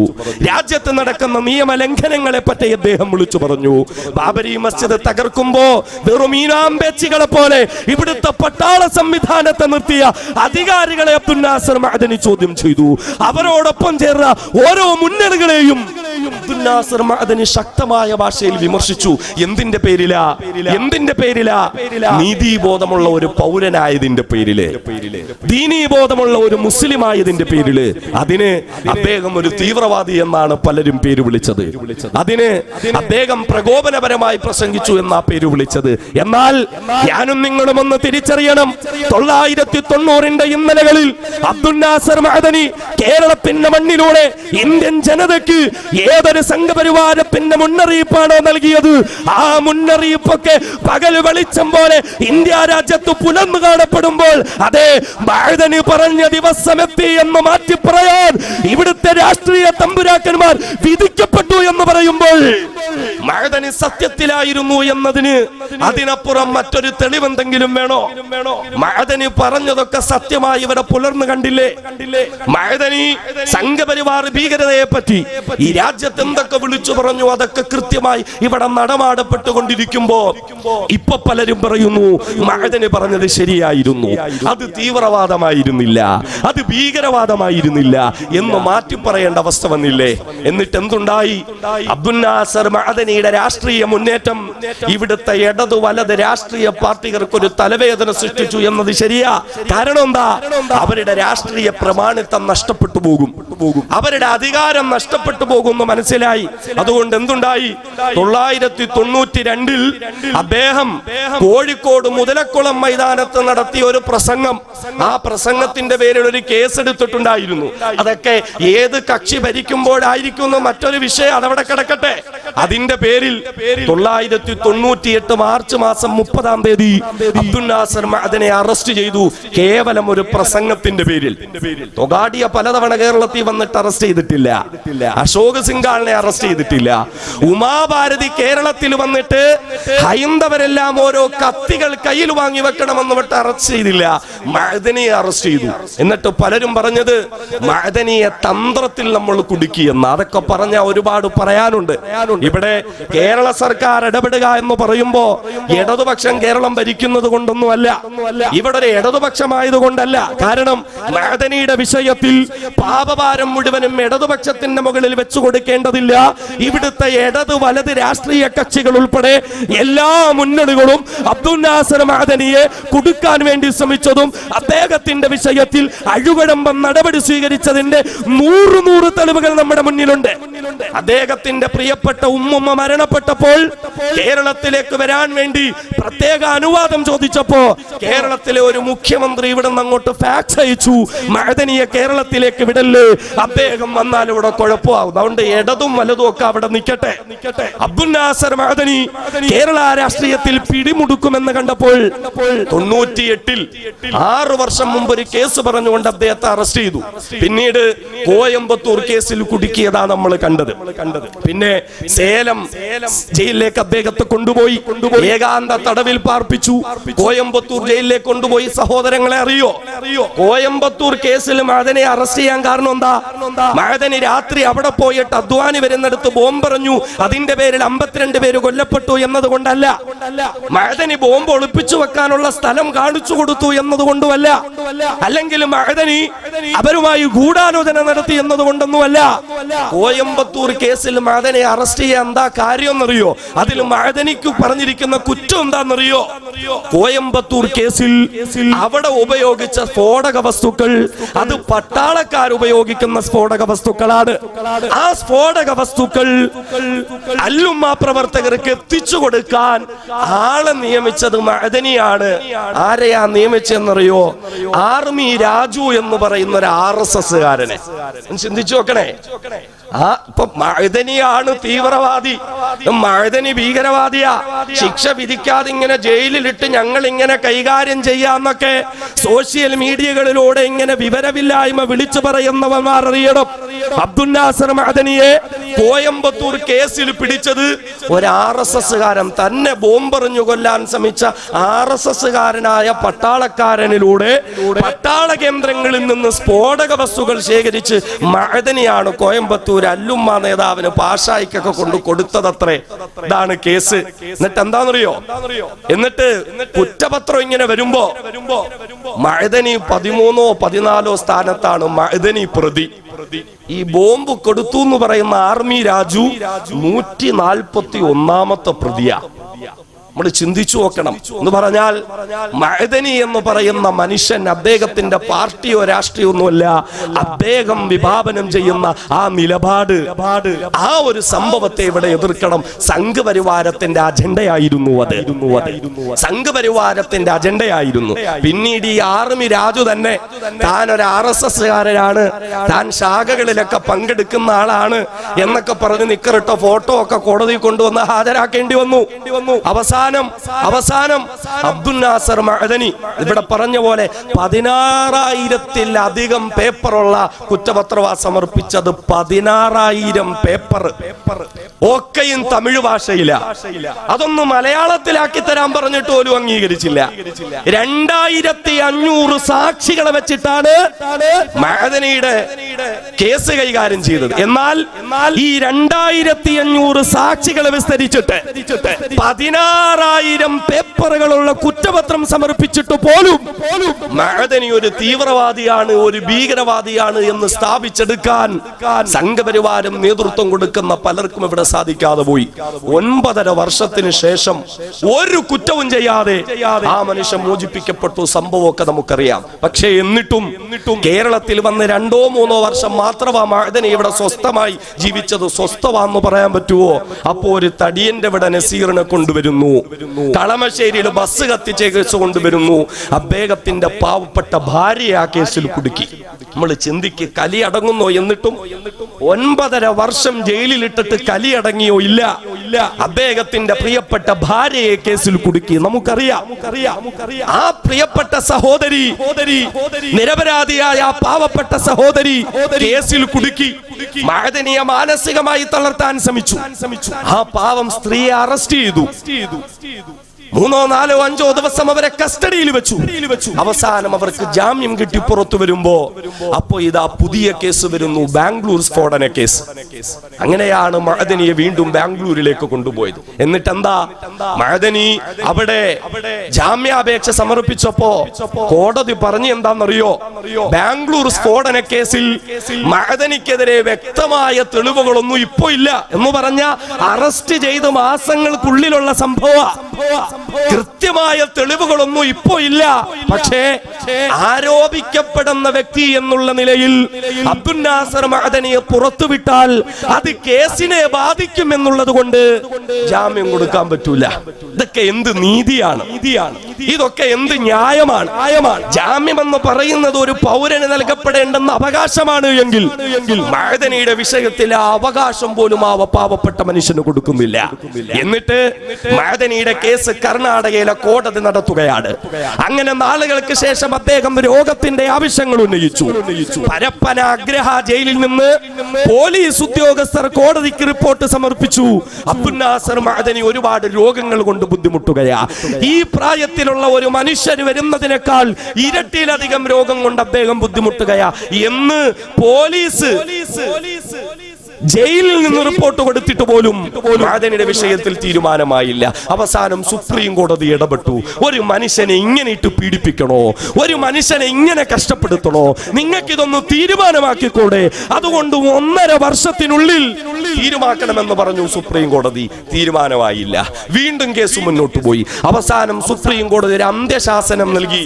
രാജ്യത്ത് നടക്കുന്ന നിയമലംഘനങ്ങളെ പറ്റി അദ്ദേഹം വിളിച്ചു പറഞ്ഞു. ബാബരി മസ്ജിദ് തകർക്കുമ്പോ വെറും ഈനാമ്പേച്ചികളെ പോലെ ഇവിടുത്തെ പട്ടാള സംവിധാനത്തെ നിർത്തിയ അധികാരികളെ അബ്ദുൽ നാസർ മഅദനി ചോദ്യം ചെയ്തു. അവരോടൊപ്പം ചേർന്ന ഓരോ മുന്നണികളെയും അബ്ദുൽ നാസർ മഅദനി ശക്തമായ ഭാഷയിൽ വിമർശിച്ചു. എന്തിന്റെ പേരിലാ? നീതിബോധമുള്ള ഒരു പൗരനായതിന്റെ പേരില്, ദീനീബോധമുള്ള ഒരു മുസ്ലിം ആയതിന്റെ പേരില്. അതിന് അദ്ദേഹം ഒരു തീവ്രവാദി എന്നാണ് പലരും പേര് വിളിച്ചത്. അതിന് അദ്ദേഹം പ്രകോപനപരമായി പ്രസംഗിച്ചു എന്നാ പേര് വിളിച്ചത്. എന്നാൽ ഞാനും നിങ്ങളും ഒന്ന് തിരിച്ചറിയണം. 990 ഇന്നലകളിൽ അബ്ദുൽ നാസർ മഅദനി കേരളത്തിന്റെ മണ്ണിലൂടെ ഇന്ത്യൻ ജനതയ്ക്ക് ഏതൊരു സംഘപരിവാരത്തിന്റെ മുന്നറിയിപ്പാണോ നൽകിയത്, ആ മുന്നറിയിപ്പൊക്കെ പകൽ വെളിച്ചം പോലെ ഇന്ത്യ രാജ്യത്ത് പുലർന്നു കാണപ്പെടുമ്പോൾ അതെ മഅദനി പറഞ്ഞ ദിവസമെത്തി എന്ന് മാറ്റി പറയാൻ ഇവിടുത്തെ രാഷ്ട്രീയ തമ്പുരാക്കന്മാർ വിധിക്കപ്പെട്ടു എന്ന് പറയുമ്പോൾ മഅദനി സത്യത്തിലായിരുന്നു എന്നതിന് അതിനപ്പുറം മറ്റൊരു തെളിവെന്തെങ്കിലും വേണോ? മഅദനി പറഞ്ഞതൊക്കെ സത്യമായി ഇവിടെ പുലർന്നു കണ്ടില്ലേ? മഅദനി സംഘപരിവാർ ഭീകരതയെ പറ്റി ഈ രാജ്യത്ത് എന്തൊക്കെ വിളിച്ചു പറഞ്ഞു അതൊക്കെ കൃത്യമായി ഇവിടെ നടമാടപ്പെട്ടുകൊണ്ടിരിക്കുമ്പോ ഇപ്പൊ പലരും പറയുന്നു മഅദനി പറഞ്ഞത് ശരിയായിരുന്നു, അത് തീവ്രവാദമായിരുന്നില്ല, അത് ഭീകരവാദമായിരുന്നില്ല എന്ന് മാറ്റി പറയേണ്ട അവസ്ഥ വന്നില്ലേ? എന്നിട്ട് എന്തുണ്ടായി? അബ്ദുൽ നാസർ മഅദനിയുടെ രാഷ്ട്രീയ മുന്നേറ്റം ഇവിടുത്തെ ഇടതു വലത് രാഷ്ട്രീയ പാർട്ടികൾക്ക് ഒരു തലവേദന സൃഷ്ടിച്ചു എന്നത് ശരിയാ. കാരണം എന്താ? അവരുടെ രാഷ്ട്രീയ പ്രമാണിത്വം നഷ്ടപ്പെട്ടു പോകും, അവരുടെ അധികാരം നഷ്ടപ്പെട്ടു പോകുമെന്ന് മനസ്സിലായി. അതുകൊണ്ട് എന്തുണ്ടായി? 992 അദ്ദേഹം കോഴിക്കോട് മുതലക്കുളം മൈതാനത്ത് നടത്തിയ ഒരു പ്രസംഗം, ആ പ്രസംഗത്തിന്റെ പേരിൽ ഒരു കേസ് എടുത്തിട്ടുണ്ടായിരുന്നു. അതൊക്കെ ഏത് കക്ഷി ഭരിക്കുമ്പോഴായിരിക്കും മറ്റൊരു വിഷയം, അതവിടെ കിടക്കട്ടെ. അതിന്റെ പേരിൽ 998 മാർച്ച് മാസം 30-ാം തീയതി അബ്ദുൽ നാസർ മഅദനെ അറസ്റ്റ് ചെയ്തു. കേവലം ഒരു പ്രസംഗത്തിന്റെ പേരിൽ. തൊഗാഡിയ പലതവണ കേരളത്തിൽ വന്നിട്ട് അറസ്റ്റ് ചെയ്തിട്ടില്ല, അശോക് സിംഗാളിനെ അറസ്റ്റ് ചെയ്തിട്ടില്ല, ഉമാഭാരതി കേരളത്തിൽ വന്നിട്ട് ഹൈന്ദവരെല്ലാം ഓരോ കത്തികൾ കയ്യിൽ വാങ്ങി വെക്കണമെന്ന് വിട്ട് അറസ്റ്റ് ചെയ്തില്ല. മഅദനിയെ അറസ്റ്റ് ചെയ്തു. എന്നിട്ട് പലരും പറഞ്ഞത് മഅദനിയെ തന്ത്രത്തിൽ നമ്മൾ കുടുക്കിയെന്ന്. അതൊക്കെ പറഞ്ഞ ഒരുപാട് പറയാനുണ്ട്. ഇവിടെ കേരള സർക്കാർ ഇടപെടുക എന്ന് പറയുമ്പോ ഇടതുപക്ഷം കേരളം ഭരിക്കുന്നത് കൊണ്ടൊന്നുമല്ല, ഇവിടെ ഒരു ഇടതുപക്ഷമായത് കൊണ്ടല്ല. കാരണം മഅദനിയുടെ വിഷയത്തിൽ പാപഭാരം മുഴുവനും ഇടതുപക്ഷത്തിന്റെ മുകളിൽ വെച്ചു കൊടുക്കേണ്ടതില്ല. ഇവിടുത്തെ ഇടത് വലത് രാഷ്ട്രീയ കക്ഷികൾ ഉൾപ്പെടെ എല്ലാ മുന്നണികളും അബ്ദുൽ നാസർ മഅദനിയെ കുടുക്കാൻ വേണ്ടി ശ്രമിച്ചതും അദ്ദേഹത്തിന്റെ വിഷയത്തിൽ അഴുകടമ്പം നടപടി സ്വീകരിച്ചതിന്റെ 100 തെളിവുകൾ നമ്മുടെ മുന്നിലുണ്ട്. അദ്ദേഹത്തിന്റെ പ്രിയപ്പെട്ട ഉമ്മുമ്മ മരണപ്പെട്ടപ്പോൾ കേരളത്തിലേക്ക് വരാൻ വേണ്ടി പ്രത്യേക അനുവാദം ചോദിച്ചപ്പോ കേരളത്തിലെ ഒരു മുഖ്യമന്ത്രി ഇവിടെ നിന്ന് അങ്ങോട്ട് ഫാക്സ് അയച്ചു, മഅദനിയെ കേരളത്തിലേക്ക് വിടല്ലേ, അദ്ദേഹം വന്നാൽ ഇവിടെ കുഴപ്പമാവും, അതുകൊണ്ട് ഇടതും വലതും ഒക്കെ അവിടെ നിൽക്കട്ടെ. അബ്ദുൽ നാസർ മഅദനി കേരള രാഷ്ട്രീയത്തിൽ പിടിമുടുക്കുമെന്ന് കണ്ടപ്പോൾ 98-ൽ 6 വർഷം മുമ്പ് ഒരു കേസ് പറഞ്ഞുകൊണ്ട് അദ്ദേഹത്തെ അറസ്റ്റ് ചെയ്തു. പിന്നീട് കോയമ്പത്തൂർ കേസിൽ കുടുക്കിയതാണ് നമ്മൾ കണ്ടത്. പിന്നെ സേലം ജയിലിലേക്ക് അദ്ദേഹത്തെ കൊണ്ടുപോയി ഏകാന്ത തടവിൽ പാർപ്പിച്ചു. കോയമ്പത്തൂർ ജയിലിലേക്ക് കൊണ്ടുപോയി. സഹോദരങ്ങളെ അറിയോ, കോയമ്പത്തൂർ കേസിൽ മഅദനെ അറസ്റ്റ് ചെയ്യാൻ കാരണം എന്താ? മഅദനി രാത്രി അവിടെ പോയിട്ട് അദ്വാനി വരുന്നിടത്ത് ബോംബെറിഞ്ഞു, അതിന്റെ പേരിൽ 52 പേര് കൊല്ലപ്പെട്ടു എന്നതുകൊണ്ടല്ല. മഅദനി ബോംബ് ഒളിപ്പിച്ചു വെക്കാനുള്ള സ്ഥലം കാണിച്ചു കൊടുത്തു എന്നതുകൊണ്ടുമല്ല, അല്ലെങ്കിൽ മഅദനി അവരുമായി ഗൂഢാലോചന നടത്തി എന്നതുകൊണ്ടൊന്നുമല്ല. കോയമ്പത്തൂർ കേസിൽ മഅദനെ അറസ്റ്റ് ചെയ്യാൻ എന്താ കാര്യം എന്നറിയോ? അതിൽ മഅദനിക്ക് പറഞ്ഞിരിക്കുന്ന കുറ്റം എന്താണെന്നറിയോ? കോയമ്പത്തൂർ കേസിൽ അവിടെ ഉപയോഗിച്ച സ്ഫോടക വസ്തുക്കൾ അത് പട്ടാളക്കാർ ഉപയോഗിക്കുന്ന സ്ഫോടക വസ്തുക്കളാണ്. ആ സ്ഫോടക വസ്തുക്കൾ അല്ലുമ്മ പ്രവർത്തകർക്ക് എത്തിച്ചു കൊടുക്കാൻ ആളെ നിയമിച്ചത് മഅദനിയാണ്. ആരെയാ നിയമിച്ചെന്നറിയോ? ആർമി രാജു എന്ന് പറയുന്ന ഒരു RSSകാരനെ. ചിന്തിച്ചു നോക്കണേ. ഇപ്പൊ മഅദനിയാണ് തീവ്രവാദി, മഅദനി ഭീകരവാദിയാ, ശിക്ഷ വിധിക്കാതെ ഇങ്ങനെ ജയിലിലിട്ട് ഞങ്ങൾ ഇങ്ങനെ കൈകാര്യം ചെയ്യാന്നൊക്കെ സോഷ്യൽ മീഡിയകളിലൂടെ ഇങ്ങനെ വിവരമില്ലായ്മ വിളിച്ചു പറയുന്നവന്മാർ അറിയണം. അബ്ദുൽ നാസർ മഅദനിയെ കോയമ്പത്തൂർ കേസിൽ പിടിച്ചത് ഒരു RSSകാരൻ, തന്നെ ബോംബെറിഞ്ഞു കൊല്ലാൻ ശ്രമിച്ച RSSകാരനായ പട്ടാളക്കാരനിലൂടെ പട്ടാള കേന്ദ്രങ്ങളിൽ നിന്ന് സ്ഫോടക വസ്തുക്കൾ ശേഖരിച്ച് മഅദനിയാണ് കോയമ്പത്തൂർ അല്ലുമ്മ നേതാവിന് പാഷായിക്കൊക്കെ കൊണ്ട് കൊടുത്തതത്രേ. ഇതാണ് കേസ്. എന്നിട്ട് എന്താണെന്നറിയോ? എന്നിട്ട് കുറ്റപത്രം ഇങ്ങനെ വരുമ്പോ മഅദനി 13ഓ 14ഓ സ്ഥാനത്താണ് മഅദനി പ്രതി. ഈ ബോംബ് കൊടുത്തു എന്ന് പറയുന്ന ആർമി രാജു 141ാമത്തെ പ്രതിയാ. നമ്മൾ ചിന്തിച്ചു നോക്കണം. എന്ന് പറഞ്ഞാൽ മഅദനി എന്ന് പറയുന്ന മനുഷ്യൻ അദ്ദേഹത്തിന്റെ പാർട്ടിയോ രാഷ്ട്രീയോ ഒന്നുമല്ല, അദ്ദേഹം വിഭാവനം ചെയ്യുന്ന ആ നിലപാട്, ആ ഒരു സംഭവത്തെ ഇവിടെ എതിർക്കണം. സംഘപരിവാരത്തിന്റെ അജണ്ടയായിരുന്നു അത്. സംഘപരിവാരത്തിന്റെ അജണ്ടയായിരുന്നു. പിന്നീട് ഈ ആർമി രാജു തന്നെ താൻ ഒരു RSS കാരനാണ്, താൻ ശാഖകളിലൊക്കെ പങ്കെടുക്കുന്ന ആളാണ് എന്നൊക്കെ പറഞ്ഞ് നിക്കറിട്ട ഫോട്ടോ ഒക്കെ കോടതി കൊണ്ടുവന്ന് ഹാജരാക്കേണ്ടി വന്നു. അവസാനം അബ്ദുൽ നാസർ മഅദനി ഇവിടെ പറഞ്ഞ പോലെ 16,000-ത്തിലധികം പേപ്പറുള്ള കുറ്റപത്രവാ സമർപ്പിച്ചത്. 16,000 പേപ്പർ ഒക്കെയും തമിഴ് ഭാഷയില. അതൊന്നും മലയാളത്തിലാക്കി തരാൻ പറഞ്ഞിട്ട് പോലും അംഗീകരിച്ചില്ല. 2,500 സാക്ഷികളെ വെച്ചിട്ടാണ് മഅദനിയുടെ കേസ് കൈകാര്യം ചെയ്തത്. എന്നാൽ ഈ 2,500 സാക്ഷികളെ വിസ്തരിച്ചിട്ട് 16,000 പേപ്പറുകളുള്ള കുറ്റപത്രം സമർപ്പിച്ചിട്ട് പോലും മഅദനി ഒരു തീവ്രവാദിയാണ്, ഒരു ഭീകരവാദിയാണ് എന്ന് സ്ഥാപിച്ചെടുക്കാൻ സംഘപരിവാരം നേതൃത്വം കൊടുക്കുന്ന പലർക്കും ഇവിടെ സാധിക്കാതെ പോയി. 9.5 വർഷത്തിന് ശേഷം ഒരു കുറ്റവും ചെയ്യാതെ ആ മനുഷ്യൻ മോചിപ്പിക്കപ്പെട്ടു. സംഭവമൊക്കെ നമുക്കറിയാം. പക്ഷേ എന്നിട്ടും കേരളത്തിൽ വന്ന് 2-3 വർഷം മാത്രമാണ് മഅദനി ഇവിടെ സ്വസ്ഥമായി ജീവിച്ചത്. സ്വസ്ഥമാണെന്ന് പറയാൻ പറ്റുമോ? അപ്പോ ഒരു തടിയന്റെ ഇവിടെ നസീറിനെ കൊണ്ടുവരുന്നു, കളമശ്ശേരിയിൽ ബസ് കത്തിച്ച കേസ് കൊണ്ടുവരുന്നു. അദ്ദേഹത്തിന്റെ പാവപ്പെട്ട ഭാര്യയെ ആ കേസിൽ കുടുക്കി. നമ്മൾ ചിന്തിക്ക്, കലി അടങ്ങുന്നോ? എന്നിട്ടും 9.5 വർഷം ജയിലിലിട്ടിട്ട് കലി അടങ്ങിയോ? ഇല്ല. അദ്ദേഹത്തിന്റെ പ്രിയപ്പെട്ട ഭാര്യയെ കേസിൽ കുടുക്കി. നമുക്കറിയാം ആ പ്രിയപ്പെട്ട സഹോദരി, നിരപരാധിയായ ആ പാവപ്പെട്ട സഹോദരി കേസിൽ കുടുക്കി. മഅദനിയെ മാനസികമായി തളർത്താൻ ശ്രമിച്ചു. ആ പാവം സ്ത്രീയെ അറസ്റ്റ് ചെയ്തു. 3, 4, 5 ദിവസം അവരെ കസ്റ്റഡിയിൽ വെച്ചു. അവസാനം അവർക്ക് ജാമ്യം കിട്ടി പുറത്തു വരുമ്പോ അപ്പോ ഇതാ പുതിയ കേസ് വരുന്നു, ബാംഗ്ലൂർ സ്ഫോടന കേസ്. അങ്ങനെയാണ് മഅദനിയെ വീണ്ടും ബാംഗ്ലൂരിലേക്ക് കൊണ്ടുപോയത്. എന്നിട്ട് എന്താ, മഅദനി അവിടെ ജാമ്യാപേക്ഷ സമർപ്പിച്ചപ്പോ കോടതി പറഞ്ഞു എന്താണെന്നറിയോ? ബാംഗ്ലൂർ സ്ഫോടന കേസിൽ മഅദനിക്കെതിരെ വ്യക്തമായ തെളിവുകളൊന്നും ഇപ്പോ ഇല്ല എന്ന് പറഞ്ഞ അറസ്റ്റ് ചെയ്ത് മാസങ്ങൾക്കുള്ളിലുള്ള സംഭവം, കൃത്യമായ തെളിവുകളൊന്നും ഇപ്പോ ഇല്ല. പക്ഷേ ആരോപിക്കപ്പെടുന്ന വ്യക്തി എന്നുള്ള നിലയിൽ അബ്ദുൽ നാസർ മഅദനിയെ പുറത്തുവിട്ടാൽ അത് കേസിനെ ബാധിക്കും എന്നുള്ളത് കൊണ്ട് ജാമ്യം കൊടുക്കാൻ പറ്റൂല. ഇതൊക്കെ എന്ത് നീതിയാണ്? ഇതൊക്കെ എന്ത് ന്യായമാണ്? ജാമ്യം എന്ന് പറയുന്നത് ഒരു പൗരന് നൽകപ്പെടേണ്ടെന്ന അവകാശമാണ് എങ്കിൽ മഅദനിയുടെ വിഷയത്തിൽ ആ അവകാശം പോലും ആ പാവപ്പെട്ട മനുഷ്യന് കൊടുക്കുന്നില്ല. എന്നിട്ട് മഅദനിയുടെ കേസ് കർണാടകയിലെ കോടതി നടത്തുകയാണ്. അങ്ങനെ നാളുകൾക്ക് ശേഷം അദ്ദേഹം രോഗത്തിന്റെ ആവശ്യങ്ങൾ ഉന്നയിച്ചു. പരപ്പന അഗ്രഹ ജയിലിൽ നിന്ന് പോലീസ് ഉദ്യോഗസ്ഥർ കോടതിക്ക് റിപ്പോർട്ട് സമർപ്പിച്ചു. അബ്ദുൽ നാസർ മഅദനി ഒരുപാട് രോഗങ്ങൾ കൊണ്ട് ബുദ്ധിമുട്ടുകയാ. ഈ പ്രായത്തിലുള്ള ഒരു മനുഷ്യന് വരുന്നതിനേക്കാൾ ഇരട്ടിയിലധികം രോഗം കൊണ്ട് അദ്ദേഹം ബുദ്ധിമുട്ടുകയാ എന്ന് പോലീസ് ജയിലിൽ നിന്ന് റിപ്പോർട്ട് കൊടുത്തിട്ട് പോലും മഅദനിയുടെ വിഷയത്തിൽ തീരുമാനമായില്ല. അവസാനം സുപ്രീം കോടതി ഇടപെട്ടു. ഒരു മനുഷ്യനെ ഇങ്ങനെ ഇട്ട് പീഡിപ്പിക്കണോ? ഒരു മനുഷ്യനെ ഇങ്ങനെ കഷ്ടപ്പെടുത്തണോ? നിങ്ങൾക്ക് ഇതൊന്ന് തീരുമാനമാക്കിക്കൂടെ? അതുകൊണ്ട് 1.5 വർഷത്തിനുള്ളിൽ തീരുമാനമാക്കണമെന്ന് പറഞ്ഞു സുപ്രീം കോടതി. തീരുമാനമായില്ല. വീണ്ടും കേസ് മുന്നോട്ട് പോയി. അവസാനം സുപ്രീം കോടതി ഒരു അന്ത്യശാസനം നൽകി.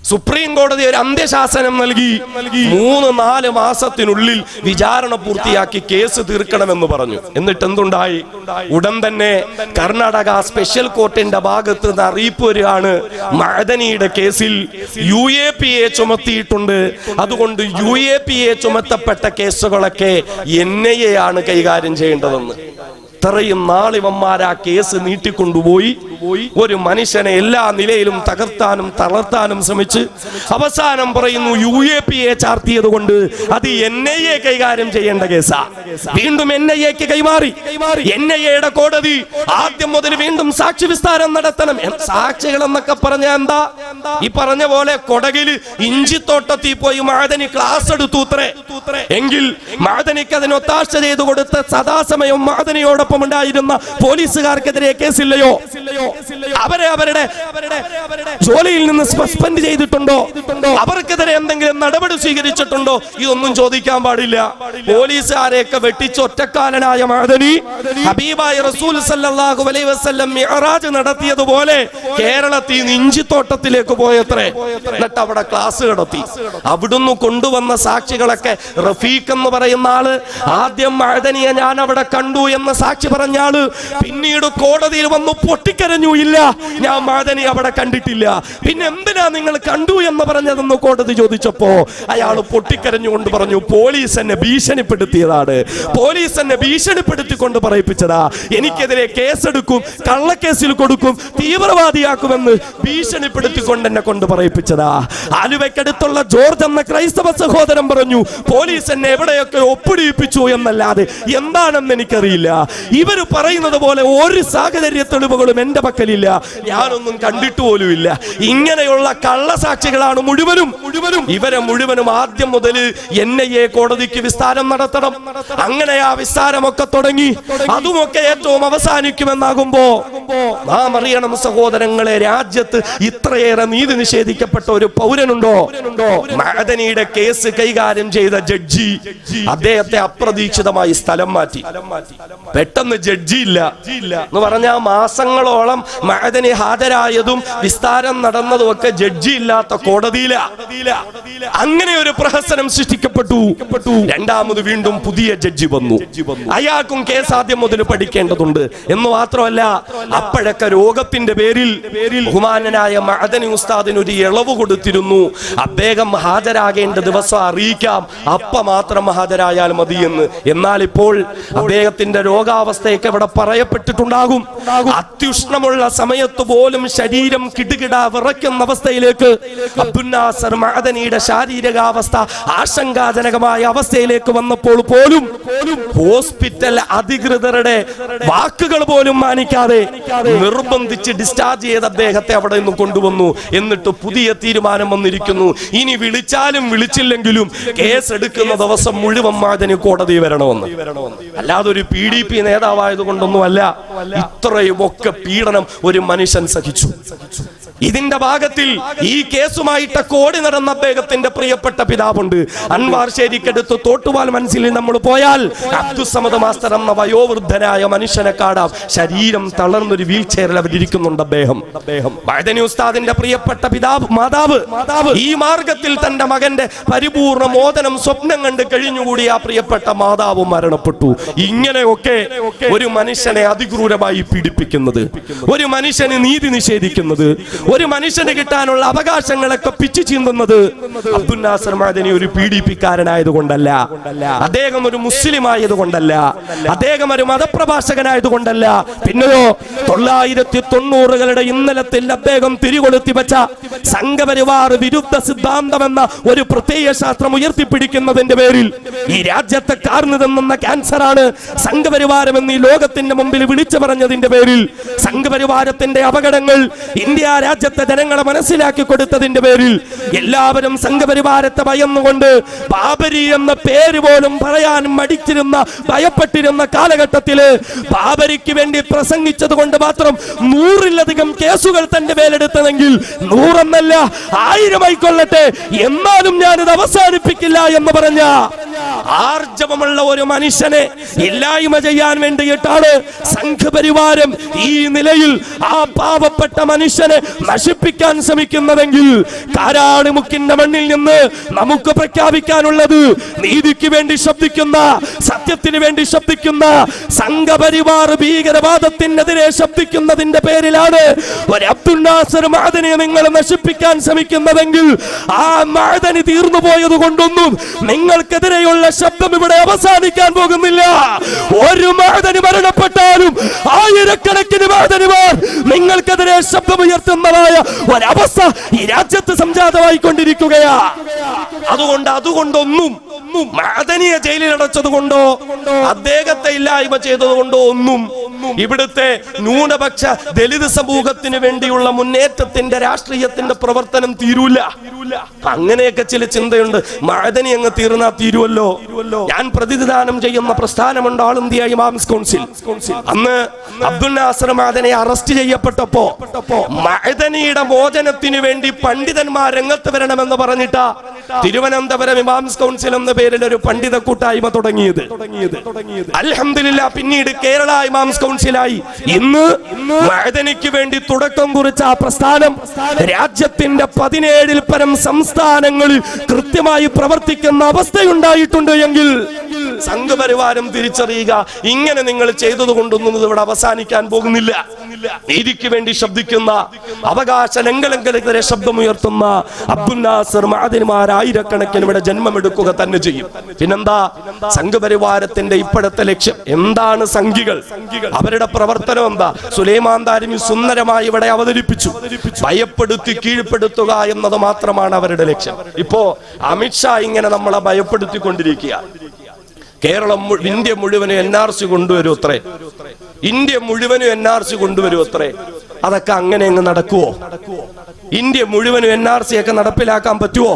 സുപ്രീം കോടതി ഒരു അന്ത്യശാസനം നൽകി. 3-4 മാസത്തിനുള്ളിൽ വിചാരണ പൂർത്തിയാക്കി കേസ് തീർക്കണമെന്ന് പറഞ്ഞു. എന്നിട്ട് എന്തുണ്ടായി? ഉടൻ തന്നെ കർണാടക സ്പെഷ്യൽ കോർട്ടിന്റെ ഭാഗത്ത് നിന്ന് അറിയിപ്പ് വരികയാണ്, മഅദനിയുടെ കേസിൽ UAPA ചുമത്തിയിട്ടുണ്ട്. അതുകൊണ്ട് UAPA ചുമത്തപ്പെട്ട കേസുകളൊക്കെ NIA ആണ് കൈകാര്യം ചെയ്യേണ്ടതെന്ന്. ഇത്രയും നാളിവന്മാർ ആ കേസ് നീട്ടിക്കൊണ്ടുപോയി. ഒരു മനുഷ്യനെ എല്ലാ നിലയിലും തകർത്താനും തളർത്താനും ശ്രമിച്ച് അവസാനം പറയുന്നു UAPA ചാർത്തിയത് കൊണ്ട് അത് NIA കൈകാര്യം ചെയ്യേണ്ട കേസാ. വീണ്ടും NIAക്ക് കൈമാറി. NIAയുടെ കോടതി ആദ്യം മുതൽ വീണ്ടും സാക്ഷി വിസ്താരം നടത്തണം. സാക്ഷികൾ എന്നൊക്കെ പറഞ്ഞ എന്താ? ഈ പറഞ്ഞ പോലെ കൊടകില് ഇഞ്ചിത്തോട്ടത്തിൽ പോയി മഅദനി ക്ലാസ് എടുത്തൂത്രേ എങ്കിൽ മഅദനിക്ക് അതിന് ഒത്താശ ചെയ്തു കൊടുത്ത സദാസമയം മഅദനിയോടൊപ്പം ഉണ്ടായിരുന്ന പോലീസുകാർക്കെതിരെ കേസില്ലയോ? അവരെ അവരുടെ ജോലിയിൽ നിന്ന് സസ്പെൻഡ് ചെയ്തിട്ടുണ്ടോ? അവർക്കെതിരെ എന്തെങ്കിലും നടപടി സ്വീകരിച്ചിട്ടുണ്ടോ? ഇതൊന്നും ചോദിക്കാൻ പാടില്ല. പോലീസുകാരെയൊക്കെ വെട്ടിച്ച് ഒറ്റക്കാലനായ മഅദനി ഹബീബായ റസൂൽ സല്ലല്ലാഹു അലൈഹി വസല്ലം മിഅ്റാജ് നടത്തിയതുപോലെ കേരളത്തിൽ ഇഞ്ചിത്തോട്ടത്തിലേക്ക് പോയത്രേ. എന്നിട്ട് അവിടെ ക്ലാസ് നടത്തി. അവിടുന്ന് കൊണ്ടുവന്ന സാക്ഷികളൊക്കെ റഫീഖ് എന്ന് പറയുന്ന ആള് ആദ്യം മഅദനിയെ ഞാൻ അവിടെ കണ്ടു എന്ന് സാക്ഷി പറഞ്ഞ ആള് പിന്നീട് കോടതിയിൽ വന്നു പൊട്ടിക്കരഞ്ഞു, ഇല്ല ഞാൻ മഅദനി അവിടെ കണ്ടിട്ടില്ല. പിന്നെ എന്തിനാ നിങ്ങൾ കണ്ടു എന്ന് പറഞ്ഞതെന്ന് കോടതി ചോദിച്ചപ്പോ അയാൾ പൊട്ടിക്കരഞ്ഞുകൊണ്ട് പറഞ്ഞു, പോലീസ് എന്നെ ഭീഷണിപ്പെടുത്തിയതാണ്, പോലീസ് എന്നെ ഭീഷണിപ്പെടുത്തിക്കൊണ്ട് പറയിപ്പിച്ചതാ, എനിക്കെതിരെ കേസെടുക്കും, കള്ളക്കേസിൽ കൊടുക്കും, തീവ്രവാദിയാക്കുമെന്ന് ഭീഷണിപ്പെടുത്തിക്കൊണ്ട് എന്നെ കൊണ്ട് പറയിപ്പിച്ചതാ. ആലുവയ്ക്കടുത്തുള്ള ജോർജ് എന്ന ക്രൈസ്തവ സഹോദരൻ പറഞ്ഞു, പോലീസ് എന്നെ എവിടെയൊക്കെ ഒപ്പിടിയിപ്പിച്ചു എന്നല്ലാതെ എന്താണെന്ന് എനിക്കറിയില്ല. ഇവര് പറയുന്നത് പോലെ ഒരു സാഹചര്യ തെളിവുകളും എന്റെ പക്കലില്ല, ഞാനൊന്നും കണ്ടിട്ട് പോലുമില്ല. ഇങ്ങനെയുള്ള കള്ളസാക്ഷികളാണ് മുഴുവനും. ഇവരെ മുഴുവനും ആദ്യം മുതൽ NIA കോടതിക്ക് വിസ്താരം നടത്തണം. അങ്ങനെ ആ വിസ്താരമൊക്കെ തുടങ്ങി, അതുമൊക്കെ ഏറ്റവും അവസാനിക്കുമെന്നാകുമ്പോ നാം അറിയണം സഹോദരങ്ങളെ, രാജ്യത്ത് ഇത്രയേറെ നീതി നിഷേധിക്കപ്പെട്ട ഒരു പൗരനുണ്ടോ? മഅദനിയുടെ കേസ് കൈകാര്യം ചെയ്ത ജഡ്ജി അദ്ദേഹത്തെ അപ്രതീക്ഷിതമായി സ്ഥലം മാറ്റി. പെട്ടെന്ന് ജഡ്ജി ഇല്ല എന്ന് പറഞ്ഞാൽ മാസങ്ങളോളം മഅദനി ഹാജരായതും വിസ്താരം നടന്നതും ഒക്കെ ജഡ്ജി ഇല്ലാത്ത കോടതിയില. അങ്ങനെ ഒരു പ്രഹസനം സൃഷ്ടിക്കപ്പെട്ടു. രണ്ടാമത് വീണ്ടും പുതിയ ജഡ്ജി വന്നു. അയാൾക്കും കേസ് ആദ്യം മുതൽ പഠിക്കേണ്ടതുണ്ട് എന്ന് മാത്രമല്ല, അപ്പോഴൊക്കെ രോഗത്തിന്റെ പേരിൽ ബഹുമാനനായ മഅദനി ഉസ്താദിന് ഒരു ഇളവ് കൊടുത്തിരുന്നു. അദ്ദേഹം ഹാജരാകേണ്ട ദിവസം അറിയിക്കാം, അപ്പ മാത്രം ഹാജരായാൽ മതിയെന്ന്. എന്നാൽ ഇപ്പോൾ അദ്ദേഹത്തിന്റെ രോഗാവസ്ഥയൊക്കെ ഇവിടെ പറയപ്പെട്ടിട്ടുണ്ടാകും. അത്യുഷ്ണമുള്ള സമയത്ത് പോലും ശരീരം കിടുകിട വിറയ്ക്കുന്ന അവസ്ഥയിലേക്ക് അബ്ദുൽ നാസർ മഅദനിയുടെ ശാരീരികാവസ്ഥ ആശങ്കാജനകമായ അവസ്ഥയിലേക്ക് വന്നപ്പോൾ പോലും ഹോസ്പിറ്റൽ അധികൃതരുടെ വാക്കുകൾ പോലും മാനിക്കാതെ നിർബന്ധിച്ച് ഡിസ്ചാർജ് ചെയ്ത് അദ്ദേഹത്തെ അവിടെ നിന്ന് കൊണ്ടുവന്നു. എന്നിട്ട് പുതിയ തീരുമാനം വന്നിരിക്കുന്നു, ഇനി വിളിച്ചാലും വിളിച്ചില്ലെങ്കിലും കേസ് എടുക്കുന്ന ദിവസം മുഴുവൻ മഅദനി കോടതി വരണമെന്ന്. അല്ലാതെ ഒരു PDP നേതാവായത് കൊണ്ടൊന്നുമല്ല. ഇത്രയും ഒക്കെ പീഡനം ഒരു മനുഷ്യൻ സഹിച്ചു. ഇതിന്റെ ഭാഗത്തിൽ ഈ കേസുമായിട്ട് കോടി നടന്ന അദ്ദേഹത്തിന്റെ പ്രിയപ്പെട്ട പിതാവുണ്ട്. അൻവാർ ശേരിക്കടുത്ത് തോട്ടുവാൽ മനസ്സിൽ നമ്മൾ പോയാൽ അബ്ദുസ്സമദ് മാസ്റ്റർ എന്ന വയോവൃദ്ധനായ മനുഷ്യനെ കാണാം. ശരീരം തളർന്നൊരു വീൽ ചെയറിൽ അവരിയ്ക്കുന്നുണ്ട് അദ്ദേഹം. മഅദനി ഉസ്താദിന്റെ പ്രിയപ്പെട്ട മാതാവ് ഈ മാർഗത്തിൽ തന്റെ മകന്റെ പരിപൂർണ മോചനം സ്വപ്നം കണ്ട് കഴിഞ്ഞുകൂടി ആ പ്രിയപ്പെട്ട മാതാവ് മരണപ്പെട്ടു. ഇങ്ങനെയൊക്കെ ഒരു മനുഷ്യനെ അതിക്രൂരമായി പീഡിപ്പിക്കുന്നത്, ഒരു മനുഷ്യന് നീതി നിഷേധിക്കുന്നത്, ഒരു മനുഷ്യന് കിട്ടാനുള്ള അവകാശങ്ങളൊക്കെ പിച്ചു ചീന്തുന്നത് അബ്ദുൽ നാസർ മഅദനി ഒരു പീഡിപ്പിക്കാരനായതുകൊണ്ടല്ല, അദ്ദേഹം ഒരു മുസ്ലിം ആയതുകൊണ്ടല്ല, അദ്ദേഹം ഒരു മതപ്രഭാഷകനായതുകൊണ്ടല്ല. പിന്നെയോ 990കളുടെ ഇന്നലത്തിൽ അദ്ദേഹം തിരികൊളുത്തി വെച്ച സംഘപരിവാർ വിരുദ്ധ സിദ്ധാന്തമെന്ന ഒരു പ്രത്യയ ശാസ്ത്രം ഉയർത്തിപ്പിടിക്കുന്നതിന്റെ പേരിൽ ഈ രാജ്യത്തെ കാർന്നു തിന്നുന്ന ക്യാൻസറാണ് സംഘപരിവാരം എന്ന് ഈ ലോകത്തിന്റെ മുമ്പിൽ വിളിച്ചു പറഞ്ഞതിന്റെ പേരിൽ സംഘപരിവാരത്തിന്റെ അപകടങ്ങൾ ഇന്ത്യ രാജ്യത്തെ ജനങ്ങളെ മനസ്സിലാക്കി കൊടുത്തതിന്റെ പേരിൽ എല്ലാവരും സംഘപരിവാരത്തെ ഭയന്നുകൊണ്ട് ബാബരി എന്ന പേര് പോലും പറയാൻ മടിച്ചിരുന്ന ഭയപ്പെട്ടിരുന്ന കാലഘട്ടത്തില് ബാബരിക്ക് വേണ്ടി പ്രസംഗിച്ചത് കൊണ്ട് മാത്രം 100-ലധികം കേസുകൾ തന്റെ മേലെടുത്തതെങ്കിൽ 100 1000 ആയിക്കൊള്ളട്ടെ, എന്നാലും ഞാനിത് അവസാനിപ്പിക്കില്ല എന്ന് പറഞ്ഞ ആർജവമുള്ള ഒരു മനുഷ്യനെ ഇല്ലായ്മ ചെയ്യാൻ വേണ്ടിയിട്ടാണ് സംഘപരിവാരം ഈ നിലയിൽ ആ പാവപ്പെട്ട മനുഷ്യനെ നശിപ്പിക്കാൻ ശ്രമിക്കുന്നതെങ്കിൽ കാരാളിമുക്കിന്റെ മണ്ണിൽ നിന്ന് നമുക്ക് പ്രഖ്യാപിക്കാനുള്ളത് നീതിക്ക് വേണ്ടി ശബ്ദിക്കുന്ന, സത്യത്തിന് വേണ്ടി ശബ്ദിക്കുന്ന, സംഘപരിവാർ ഭീകരവാദത്തിനെതിരെ ശബ്ദിക്കുന്നതിന്റെ പേരിലാണ് ഒരു അബ്ദുൽ നാസർ മഅദനിയെ നിങ്ങൾ നശിപ്പിക്കാൻ ശ്രമിക്കുന്നതെങ്കിൽ ആ മഅദനി തീർന്നു പോയത് കൊണ്ടൊന്നും നിങ്ങൾക്കെതിരെയുള്ള ശബ്ദം ഇവിടെ അവസാനിക്കാൻ പോകുന്നില്ല. ഒരു മഅദനി മരണപ്പെട്ടാലും ആയിരക്കണക്കിന് മഅദനിമാർ നിങ്ങൾക്കെതിരെ ശബ്ദമുയർത്തുന്നതായ ഒരവസ്ഥ ഈ രാജ്യത്ത് സംജാതമായിക്കൊണ്ടിരിക്കുകയാ. അതുകൊണ്ടൊന്നും മഅദനിയെ ജയിലിൽ അടച്ചത് കൊണ്ടോ അദ്ദേഹത്തെ ഇല്ലായ്മ ചെയ്തത് കൊണ്ടോ ഒന്നും ഇവിടുത്തെ ന്യൂനപക്ഷ ദലിത് സമൂഹത്തിന് വേണ്ടിയുള്ള മുന്നേറ്റത്തിന്റെ രാഷ്ട്രീയത്തിന്റെ പ്രവർത്തനം തീരൂല. അങ്ങനെയൊക്കെ ചില ചിന്തയുണ്ട്. മഅദനി അങ്ങ് തീർന്നാ തീരുവല്ലോ. ഞാൻ പ്രതിനിധാനം ചെയ്യുന്ന പ്രസ്ഥാനമുണ്ട് ഓൾ ഇന്ത്യ ഇമാംസ് കൗൺസിൽ. അന്ന് അബ്ദുൽ നാസർ മഅദനി അറസ്റ്റ് ചെയ്യപ്പെട്ടപ്പോ മഅദനിയുടെ മോചനത്തിന് വേണ്ടി പണ്ഡിതന്മാർ രംഗത്ത് വരണമെന്ന് പറഞ്ഞിട്ടാ തിരുവനന്തപുരം ഇമാംസ് കൗൺസിൽ എന്ന പേരിൽ ഒരു പണ്ഡിത കൂട്ടായ്മ തുടങ്ങിയത്. അൽഹംദുലില്ലാ പിന്നീട് കേരള ഇമാംസ് കൗൺസിലായി. ഇന്ന് മഅദനിക്ക് വേണ്ടി തുടക്കം കുറിച്ച ആ പ്രസ്ഥാനം രാജ്യത്തിന്റെ 17 പരം സംസ്ഥാനങ്ങളിൽ കൃത്യമായി പ്രവർത്തിക്കുന്ന അവസ്ഥയുണ്ടായിട്ടുണ്ട് എങ്കിൽ സംഘപരിവാരം തിരിച്ചറിയുക, ഇങ്ങനെ നിങ്ങൾ ചെയ്തതുകൊണ്ടൊന്നും ഇവിടെ അവസാനിക്കാൻ പോകുന്നില്ല. നീതിക്ക് വേണ്ടി ശബ്ദിക്കുന്ന, അവകാശ ലംഘനങ്ങൾക്കെതിരെ ശബ്ദമുയർത്തുന്ന അബ്ദുൽ നാസർ മഅദനിമാരായിരക്കണക്കിന് ഇവിടെ ജന്മമെടുക്കുക തന്നെ ചെയ്യും. പിന്നെന്താ സംഘപരിവാരത്തിന്റെ ഇപ്പോഴത്തെ ലക്ഷ്യം എന്താണ്? സംഘികൾ അവരുടെ പ്രവർത്തനം എന്താ? സുലൈമാൻ ദാരിമി സുന്ദരമായി ഇവിടെ അവതരിപ്പിച്ചു. ഭയപ്പെടുത്തി കീഴ്പ്പെടുത്തുക എന്നത് മാത്രമാണ് അവരുടെ ലക്ഷ്യം. ഇപ്പോ അമിത്ഷാ ഇങ്ങനെ നമ്മളെ ഭയപ്പെടുത്തിക്കൊണ്ടിരിക്കുക. കേരളം, ഇന്ത്യ മുഴുവനും NRC കൊണ്ടുവരും അത്രേ, ഇന്ത്യ മുഴുവനും NRC കൊണ്ടുവരും അത്രേ. അതൊക്കെ അങ്ങനെ അങ്ങ് നടക്കുവോ? ഇന്ത്യ മുഴുവനും NRC ഒക്കെ നടപ്പിലാക്കാൻ പറ്റുമോ?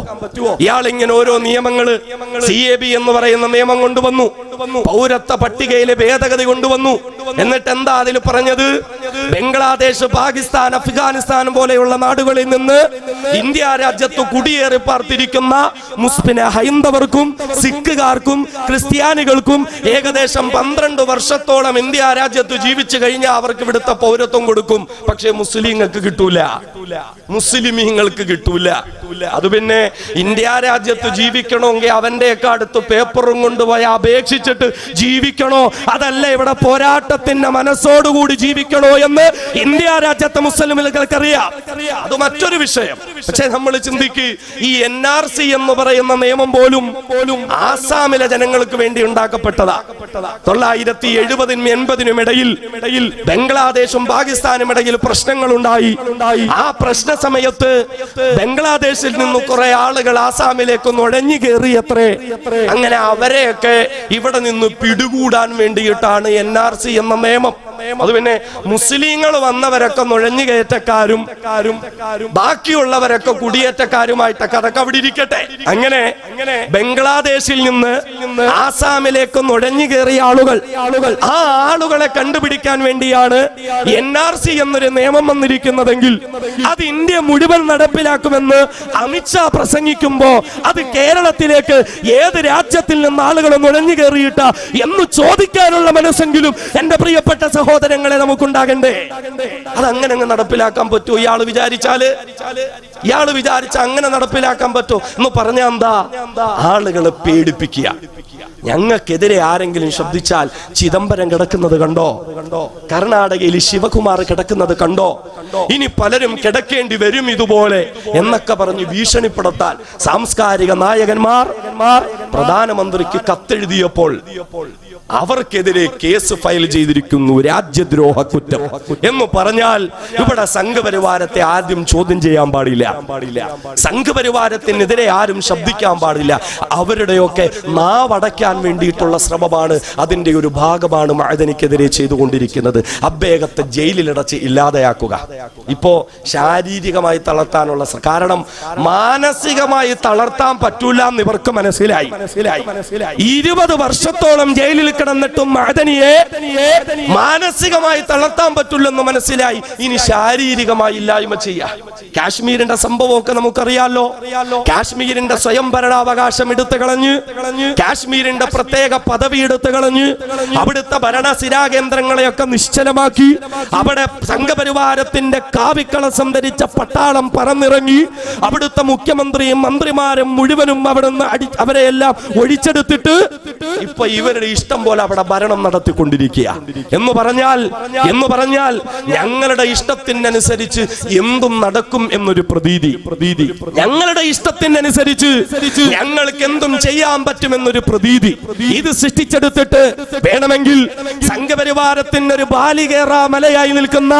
ഇയാൾ ഇങ്ങനെ ഓരോ നിയമങ്ങള്, CAB എന്ന് പറയുന്ന നിയമം കൊണ്ടുവന്നു, പൗരത്വ പട്ടികയിലെ ഭേദഗതി കൊണ്ടുവന്നു. എന്നിട്ട് എന്താ അതിൽ പറഞ്ഞത്? ബംഗ്ലാദേശ്, പാകിസ്ഥാൻ, അഫ്ഗാനിസ്ഥാൻ പോലെയുള്ള നാടുകളിൽ നിന്ന് ഇന്ത്യ രാജ്യത്ത് കുടിയേറി പാർത്തിരിക്കുന്ന മുസ്ലിം ഹൈന്ദവർക്കും സിഖുകാർക്കും ക്രിസ്ത്യാനികൾക്കും ഏകദേശം 12 വർഷത്തോളം ഇന്ത്യ രാജ്യത്ത് ജീവിച്ചു കഴിഞ്ഞാൽ അവർക്ക് ഇവിടുത്തെ പൗരത്വം കൊടുക്കും. പക്ഷെ മുസ്ലിങ്ങൾക്ക് കിട്ടൂല, മുസ്ലിമീങ്ങൾക്ക് കിട്ടൂല. അത് പിന്നെ ഇന്ത്യ രാജ്യത്ത് ജീവിക്കണമെങ്കിൽ അവന്റെയൊക്കെ അടുത്ത് പേപ്പറും കൊണ്ടുപോയി അപേക്ഷിച്ചിട്ട് ജീവിക്കണോ, അതല്ല ഇവിടെ പോരാട്ടത്തിന്റെ മനസ്സോടുകൂടി ജീവിക്കണോ എന്ന് ഇന്ത്യ രാജ്യത്തെ മുസ്ലിമുകൾക്കറിയാം. അത് മറ്റൊരു വിഷയം. പക്ഷെ നമ്മൾ ചിന്തിക്ക്, ഈ NRC എന്ന് പറയുന്ന നിയമം പോലും ആസാമിലെ ജനങ്ങൾക്ക് വേണ്ടി ഉണ്ടാക്കപ്പെട്ടതാ. 970-നും 80-നും ഇടയിൽ ബംഗ്ലാദേശും പാകിസ്ഥാനും ഇടയിൽ പ്രശ്നങ്ങൾ ഉണ്ടായി. ആ പ്രശ്ന സമയത്ത് ബംഗ്ലാദേശിൽ നിന്ന് കുറെ ആളുകൾ ആസാമിലേക്ക് നുഴഞ്ഞു കയറിയത്രേ. അങ്ങനെ അവരെയൊക്കെ ഇവിടെ നിന്ന് പിടികൂടാൻ വേണ്ടിയിട്ടാണ് NRC എന്ന നിയമം. അത് പിന്നെ മുസ്ലിങ്ങൾ വന്നവരൊക്കെ നുഴഞ്ഞു കയറ്റക്കാരും ബാക്കിയുള്ളവരൊക്കെ കുടിയേറ്റക്കാരുമായിട്ടൊക്കെ അതൊക്കെ അവിടെ ഇരിക്കട്ടെ. അങ്ങനെ ബംഗ്ലാദേശിൽ നിന്ന് ആസാമിലേക്ക് നുഴഞ്ഞു കയറിയ ആളുകൾ, ആ ആളുകളെ കണ്ടുപിടിക്കാൻ വേണ്ടിയാണ് NRC എന്നൊരു നിയമം വന്നിരിക്കുന്നതെങ്കിൽ അത് ഇന്ത്യ മുഴുവൻ നടപ്പിലാക്കുമെന്ന് അമിത്ഷാ പ്രസംഗിക്കുമ്പോ അത് കേരളത്തിലേക്ക് ഏത് രാജ്യത്തിൽ നിന്ന് ആളുകൾ നുഴഞ്ഞു കയറിയിട്ട എന്ന് ചോദിക്കാനുള്ള മനസ്സെങ്കിലും എന്റെ പ്രിയപ്പെട്ട സഹോദരങ്ങളെ നമുക്കുണ്ടാകണ്ടേ? അതങ്ങനെ അങ്ങ് നടപ്പിലാക്കാൻ പറ്റുമോ? ഇയാള് വിചാരിച്ച അങ്ങനെ നടപ്പിലാക്കാൻ പറ്റുമോ എന്ന് പറഞ്ഞാ എന്താ? ആളുകളെ പേടിപ്പിക്കുക. ഞങ്ങൾക്കെതിരെ ആരെങ്കിലും ശബ്ദിച്ചാൽ ചിദംബരം കിടക്കുന്നത് കണ്ടോ, കർണാടകയിൽ ശിവകുമാർ കിടക്കുന്നത് കണ്ടോ, ഇനി പലരും കിടക്കേണ്ടി വരും ഇതുപോലെ എന്നൊക്കെ പറഞ്ഞ് ഭീഷണിപ്പെടുത്താൻ സാംസ്കാരിക നായകന്മാർ പ്രധാനമന്ത്രിക്ക് കത്തെഴുതിയപ്പോൾ അവർക്കെതിരെ കേസ് ഫയൽ ചെയ്തിരിക്കുന്നു, രാജ്യദ്രോഹ കുറ്റം എന്ന് പറഞ്ഞാൽ ഇവിടെ സംഘപരിവാരത്തെ ആദ്യം ചോദ്യം ചെയ്യാൻ പാടില്ല, സംഘപരിവാരത്തിനെതിരെ ആരും ശബ്ദിക്കാൻ പാടില്ല. അവരുടെയൊക്കെ നാവടയ്ക്കാൻ വേണ്ടിയിട്ടുള്ള ശ്രമമാണ്, അതിന്റെ ഒരു ഭാഗമാണ് മഅദനിക്കെതിരെ ചെയ്തുകൊണ്ടിരിക്കുന്നത്. അദ്ദേഹത്തെ ജയിലിലടച്ച് ഇല്ലാതെയാക്കുക. ഇപ്പോ ശാരീരികമായി തളർത്താനുള്ള കാരണം മാനസികമായി തളർത്താൻ പറ്റൂല എന്ന് ഇവർക്ക് മനസ്സിലായി. 20 വർഷത്തോളം ജയിലിൽ കിടന്നിട്ടും മഅദനിയെ മാനസികമായി തളർത്താൻ പറ്റില്ലെന്ന് മനസ്സിലായി. ഇനി ശാരീരികമായി ഇല്ലായ്മ ചെയ്യാം. കാശ്മീരിന്റെ സംഭവമൊക്കെ നമുക്കറിയാലോ. കാശ്മീരിന്റെ സ്വയം ഭരണാവകാശം എടുത്തു കളഞ്ഞ്, കാശ്മീരിന്റെ പ്രത്യേക പദവി എടുത്തു കളഞ്ഞ്, അവിടുത്തെ ഭരണസിരാ കേന്ദ്രങ്ങളെയൊക്കെ നിശ്ചലമാക്കി, അവിടെ സംഘപരിവാരത്തിന്റെ കാവിക്കളസം ധരിച്ച പട്ടാളം പറന്നിറങ്ങി, അവിടുത്തെ മുഖ്യമന്ത്രിയും മന്ത്രിമാരും മുഴുവനും അവിടുന്ന് അവരെയെല്ലാം ഒഴിച്ചെടുത്തിട്ട് ഇപ്പൊ ഇവരുടെ ഇഷ്ടം പോലെ അവിടെ ഭരണം നടത്തിക്കൊണ്ടിരിക്കുക. എന്ന് പറഞ്ഞാൽ ഞങ്ങളുടെ ഇഷ്ടത്തിനനുസരിച്ച് എന്തും നടക്കും എന്നൊരു പ്രതീതി, ഞങ്ങളുടെ ഇഷ്ടത്തിനനുസരിച്ച് ഞങ്ങൾക്ക് എന്തും ചെയ്യാൻ പറ്റുമെന്നൊരു പ്രതീതി ഇത് സൃഷ്ടിച്ചെടുത്തിട്ട് വേണമെങ്കിൽ സംഘപരിവാരത്തിന്റെ ഒരു ബാലികേറാ മലയായി നിൽക്കുന്ന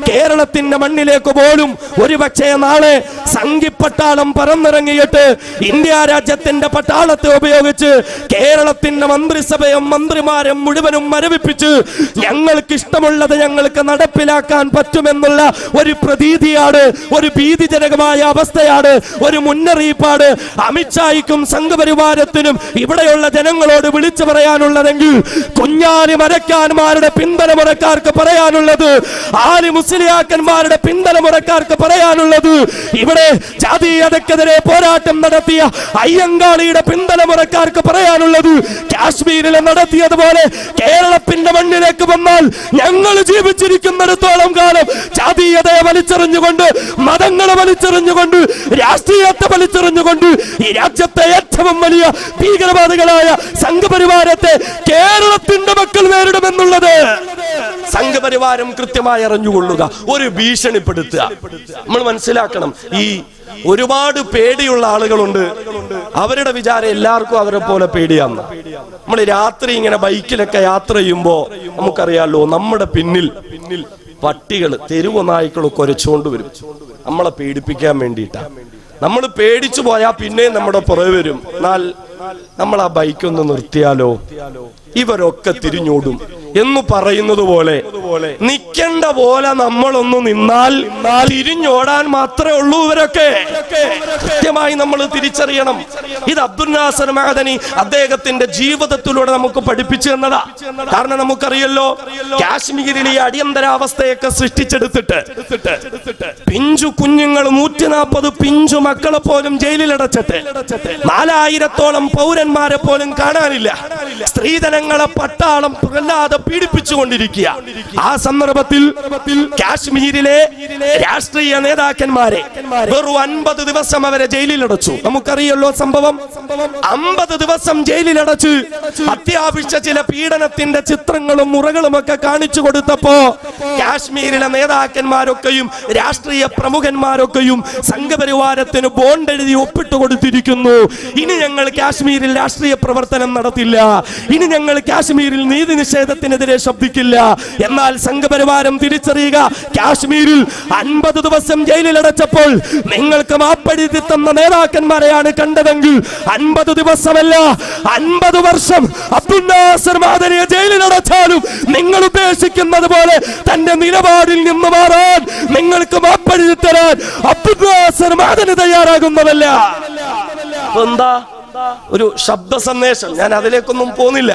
കേരളത്തിന്റെ മണ്ണിലേക്ക് പോലും ഒരുപക്ഷേ നാളെ സംഘിപ്പട്ടാളം പറന്നിറങ്ങിയിട്ട് ഇന്ത്യ രാജ്യത്തിന്റെ പട്ടാളത്തെ ഉപയോഗിച്ച് കേരളത്തിന്റെ മന്ത്രിസഭയും മന്ത്രിമാരും മുഴുവനും മരവിപ്പിച്ച് ഞങ്ങൾക്ക് ഇഷ്ടമുള്ളത് ഞങ്ങൾക്ക് നടപ്പിലാക്കാൻ പറ്റുമെന്നുള്ള ഒരു പ്രതീതിയാണ്, ഒരു ഭീതിജനകമായ അവസ്ഥയാണ്, ഒരു മുന്നറിയിപ്പാണ് അമിത്ഷായ്ക്കും സംഘപരിവാരത്തിനും ഇവിടെയുള്ള ജനങ്ങളോട് വിളിച്ചു പറയാനുള്ളതെങ്കിൽ കുഞ്ഞാലി മരക്കാന്മാരുടെ പിന്തുണ മുറക്കാർക്ക് പറയാനുള്ളത്, ആലി മുസ്ലിയാക്കന്മാരുടെ പിന്തലമുറക്കാർക്ക് പറയാനുള്ളത്, ഇവിടെ ജാതീയതക്കെതിരെ പോരാട്ടം നടത്തിയ അയ്യങ്കാളിയുടെ പിന്തലമുറക്കാർക്ക് പറയാനുള്ളത്, കാശ്മീരിൽ നടത്തിയതുപോലെ കേരളത്തിന്റെ മണ്ണിലേക്ക് വന്നാൽ ഞങ്ങൾ ജീവിച്ചിരിക്കുന്നിടത്തോളം കാലം ജാതീയതയെ വലിച്ചെറിഞ്ഞുകൊണ്ട്, മതങ്ങളെ വലിച്ചെറിഞ്ഞുകൊണ്ട്, രാഷ്ട്രീയത്തെ വലിച്ചെറിഞ്ഞുകൊണ്ട് ഈ രാജ്യത്തെ ഏറ്റവും വലിയ ഭീകരവാദികളായ സംഘപരിവാരത്തെ കേരളത്തിന്റെ മക്കൾ നേരിടുമെന്നുള്ളത് സംഘപരിവാരം കൃത്യമായി അറിഞ്ഞുകൊള്ളുക. ഒരു ഭീഷണിപ്പെടുത്തുക. നമ്മൾ മനസ്സിലാക്കണം, ഈ ഒരുപാട് പേടിയുള്ള ആളുകളുണ്ട്. അവരുടെ വിചാരം എല്ലാവർക്കും അവരെ പോലെ പേടിയാന്ന്. നമ്മൾ രാത്രി ഇങ്ങനെ ബൈക്കിലൊക്കെ യാത്ര ചെയ്യുമ്പോ നമുക്കറിയാലോ, നമ്മുടെ പിന്നിൽ പട്ടികള്, തെരുവ് നായ്ക്കള് കുരച്ചുകൊണ്ട് വരും നമ്മളെ പേടിപ്പിക്കാൻ വേണ്ടിയിട്ടാ. നമ്മൾ പേടിച്ചു പോയാൽ പിന്നെയും നമ്മുടെ പുറകെ വരും. എന്നാൽ നമ്മൾ ആ ബൈക്കൊന്ന് നിർത്തിയാലോ ഇവരൊക്കെ തിരിഞ്ഞോടും എന്ന് പറയുന്നത് പോലെ നിൽക്കേണ്ട പോലെ നമ്മളൊന്ന് നിന്നാൽ തിരിഞ്ഞോടാൻ മാത്രമേ ഉള്ളൂ ഇവരൊക്കെ. കൃത്യമായി നമ്മൾ തിരിച്ചറിയണം. ഇത് അബ്ദുൽ നാസർ മഅദനി അദ്ദേഹത്തിന്റെ ജീവിതത്തിലൂടെ നമുക്ക് പഠിപ്പിച്ചു തന്നതാ. കാരണം നമുക്കറിയല്ലോ, കാശ്മീരിലെ ഈ അടിയന്തരാവസ്ഥയൊക്കെ സൃഷ്ടിച്ചെടുത്തിട്ട് പിഞ്ചു കുഞ്ഞുങ്ങൾ 140 പിഞ്ചു മക്കളെ പോലും ജയിലിലടച്ചിട്ട് 4000-ഓളം പൗരന്മാരെ പോലും കാണാനില്ല. സ്ത്രീധനങ്ങളെ പട്ടാളം പ്രഹ്ലാദ പീഡിപ്പിച്ചുകൊണ്ടിരിക്കുക. ആ സന്ദർഭത്തിൽ കാശ്മീരിലെ രാഷ്ട്രീയ നേതാക്കന്മാരെ വെറും 50 ദിവസം അവരെ ജയിലിലടച്ചു. നമുക്കറിയല്ലോ സംഭവം. 50 ദിവസം ജയിലിലടച്ച് അത്യാവശ്യ ചില പീഡനത്തിന്റെ ചിത്രങ്ങളും മുറകളും ഒക്കെ കാണിച്ചു കൊടുത്തപ്പോ കാശ്മീരിലെ നേതാക്കന്മാരൊക്കെയും രാഷ്ട്രീയ പ്രമുഖന്മാരൊക്കെയും സംഘപരിവാരത്തിന് ബോണ്ട് എഴുതി ഒപ്പിട്ട് കൊടുത്തിരിക്കുന്നു. ഇനി ഞങ്ങൾ കാശ്മീരിൽ രാഷ്ട്രീയ പ്രവർത്തനം നടത്തില്ല, ഇനി ഞങ്ങൾ കാശ്മീരിൽ നീതി നിഷേധത്തിനെതിരെ ശബ്ദിക്കില്ല. എന്നാൽ സംഘപരിവാരം തിരിച്ചറിയുക, കാശ്മീരിൽ 50 ദിവസം ജയിലിലടച്ചപ്പോൾ നിങ്ങൾക്ക് മാപ്പഴുതി തന്ന നേതാക്കന്മാരെയാണ് കണ്ടതെങ്കിൽ 50 ദിവസമല്ല 50 വർഷം അബ്ദുൽ നാസർ മഅദനിയെ ജയിലിലടച്ചാലും നിങ്ങൾ ഉദ്ദേശിക്കുന്നത് പോലെ തന്റെ നിലപാടിൽ നിന്ന് മാറാൻ, നിങ്ങൾക്ക് മാപ്പഴുതി തരാൻ അബ്ദുൽ നാസർ മഅദനി തയ്യാറാകുന്നതല്ല. എന്താ ഒരു ശബ്ദ സന്ദേശം, ഞാൻ അതിലേക്കൊന്നും പോകുന്നില്ല,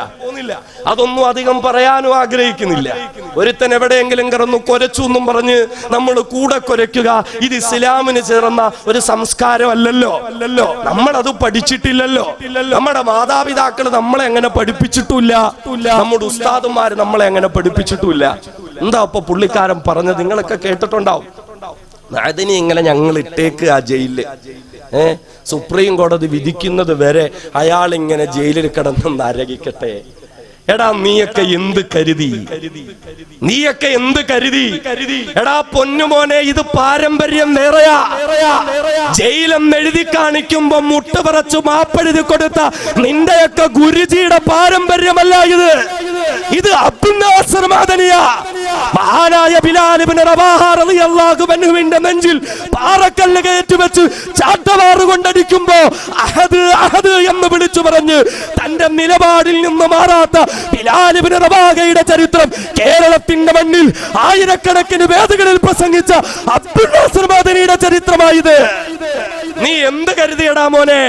അതൊന്നും അധികം പറയാനും ആഗ്രഹിക്കുന്നില്ല. ഒരുത്തൻ എവിടെയെങ്കിലും കിടന്നു കൊരച്ചു എന്നും പറഞ്ഞ് നമ്മൾ കൂടെ കൊരയ്ക്കുക, ഇത് ഇസ്ലാമിന് ചേർന്ന ഒരു സംസ്കാരമല്ലല്ലോ. നമ്മൾ അത് പഠിച്ചിട്ടില്ലല്ലോ. നമ്മുടെ മാതാപിതാക്കൾ നമ്മളെ എങ്ങനെ പഠിപ്പിച്ചിട്ടില്ല, നമ്മുടെ ഉസ്താദുമാര് നമ്മളെ എങ്ങനെ പഠിപ്പിച്ചിട്ടില്ല. എന്താ ഇപ്പൊ പുള്ളിക്കാരൻ പറഞ്ഞത് നിങ്ങളൊക്കെ കേട്ടിട്ടുണ്ടാവും. അതിന് ഇങ്ങനെ ഞങ്ങൾ ഇട്ടേക്ക് ആ ജയിലില്, സുപ്രീം കോടതി വിധിക്കുന്നത് വരെ അയാൾ ഇങ്ങനെ ജയിലിൽ കിടന്ന് നരകിക്കട്ടെ. എടാ നീയൊക്കെ എന്ത് കരുതി, നീയൊക്കെ എന്ത് കരുതി? എടാ പൊന്നുമോനെ, ഇത് പാരമ്പര്യം വേറെയാ. ജയിലെന്ന് എഴുതി കാണിക്കുമ്പോ മുട്ടുപറച്ചു മാപ്പെഴുതി കൊടുത്ത നിന്റെയൊക്കെ ഗുരുജിയുടെ പാരമ്പര്യമല്ല ഇത്. ഇത് അബ്ദുൽ നാസർ മഅദനിയാ. മഹാനായ ബിലാൽ ഇബ്നു റബാഹ റളിയല്ലാഹു അൻഹുവിന്റെ നെഞ്ചിൽ പാറക്കല്ല് കയറ്റിവെച്ച് ചാട്ടവാറ് കൊണ്ടടിക്കുമ്പോ അഹദ് അഹദ് എന്ന് വിളിച്ചു പറഞ്ഞ് തന്റെ നിലപാടിൽ നിന്ന് മാറാത്ത ബിലാൽ ഇബ്നു റബാഹയുടെ ചരിത്രം കേരളത്തിന്റെ മണ്ണിൽ ആയിരക്കണക്കിന് വേദികളിൽ പ്രസംഗിച്ച അബ്ദുൽ നാസർ മഅദനിയുടെ ചരിത്രമായത്. നീ എന്ത് കരുതിയടാ മോനെ?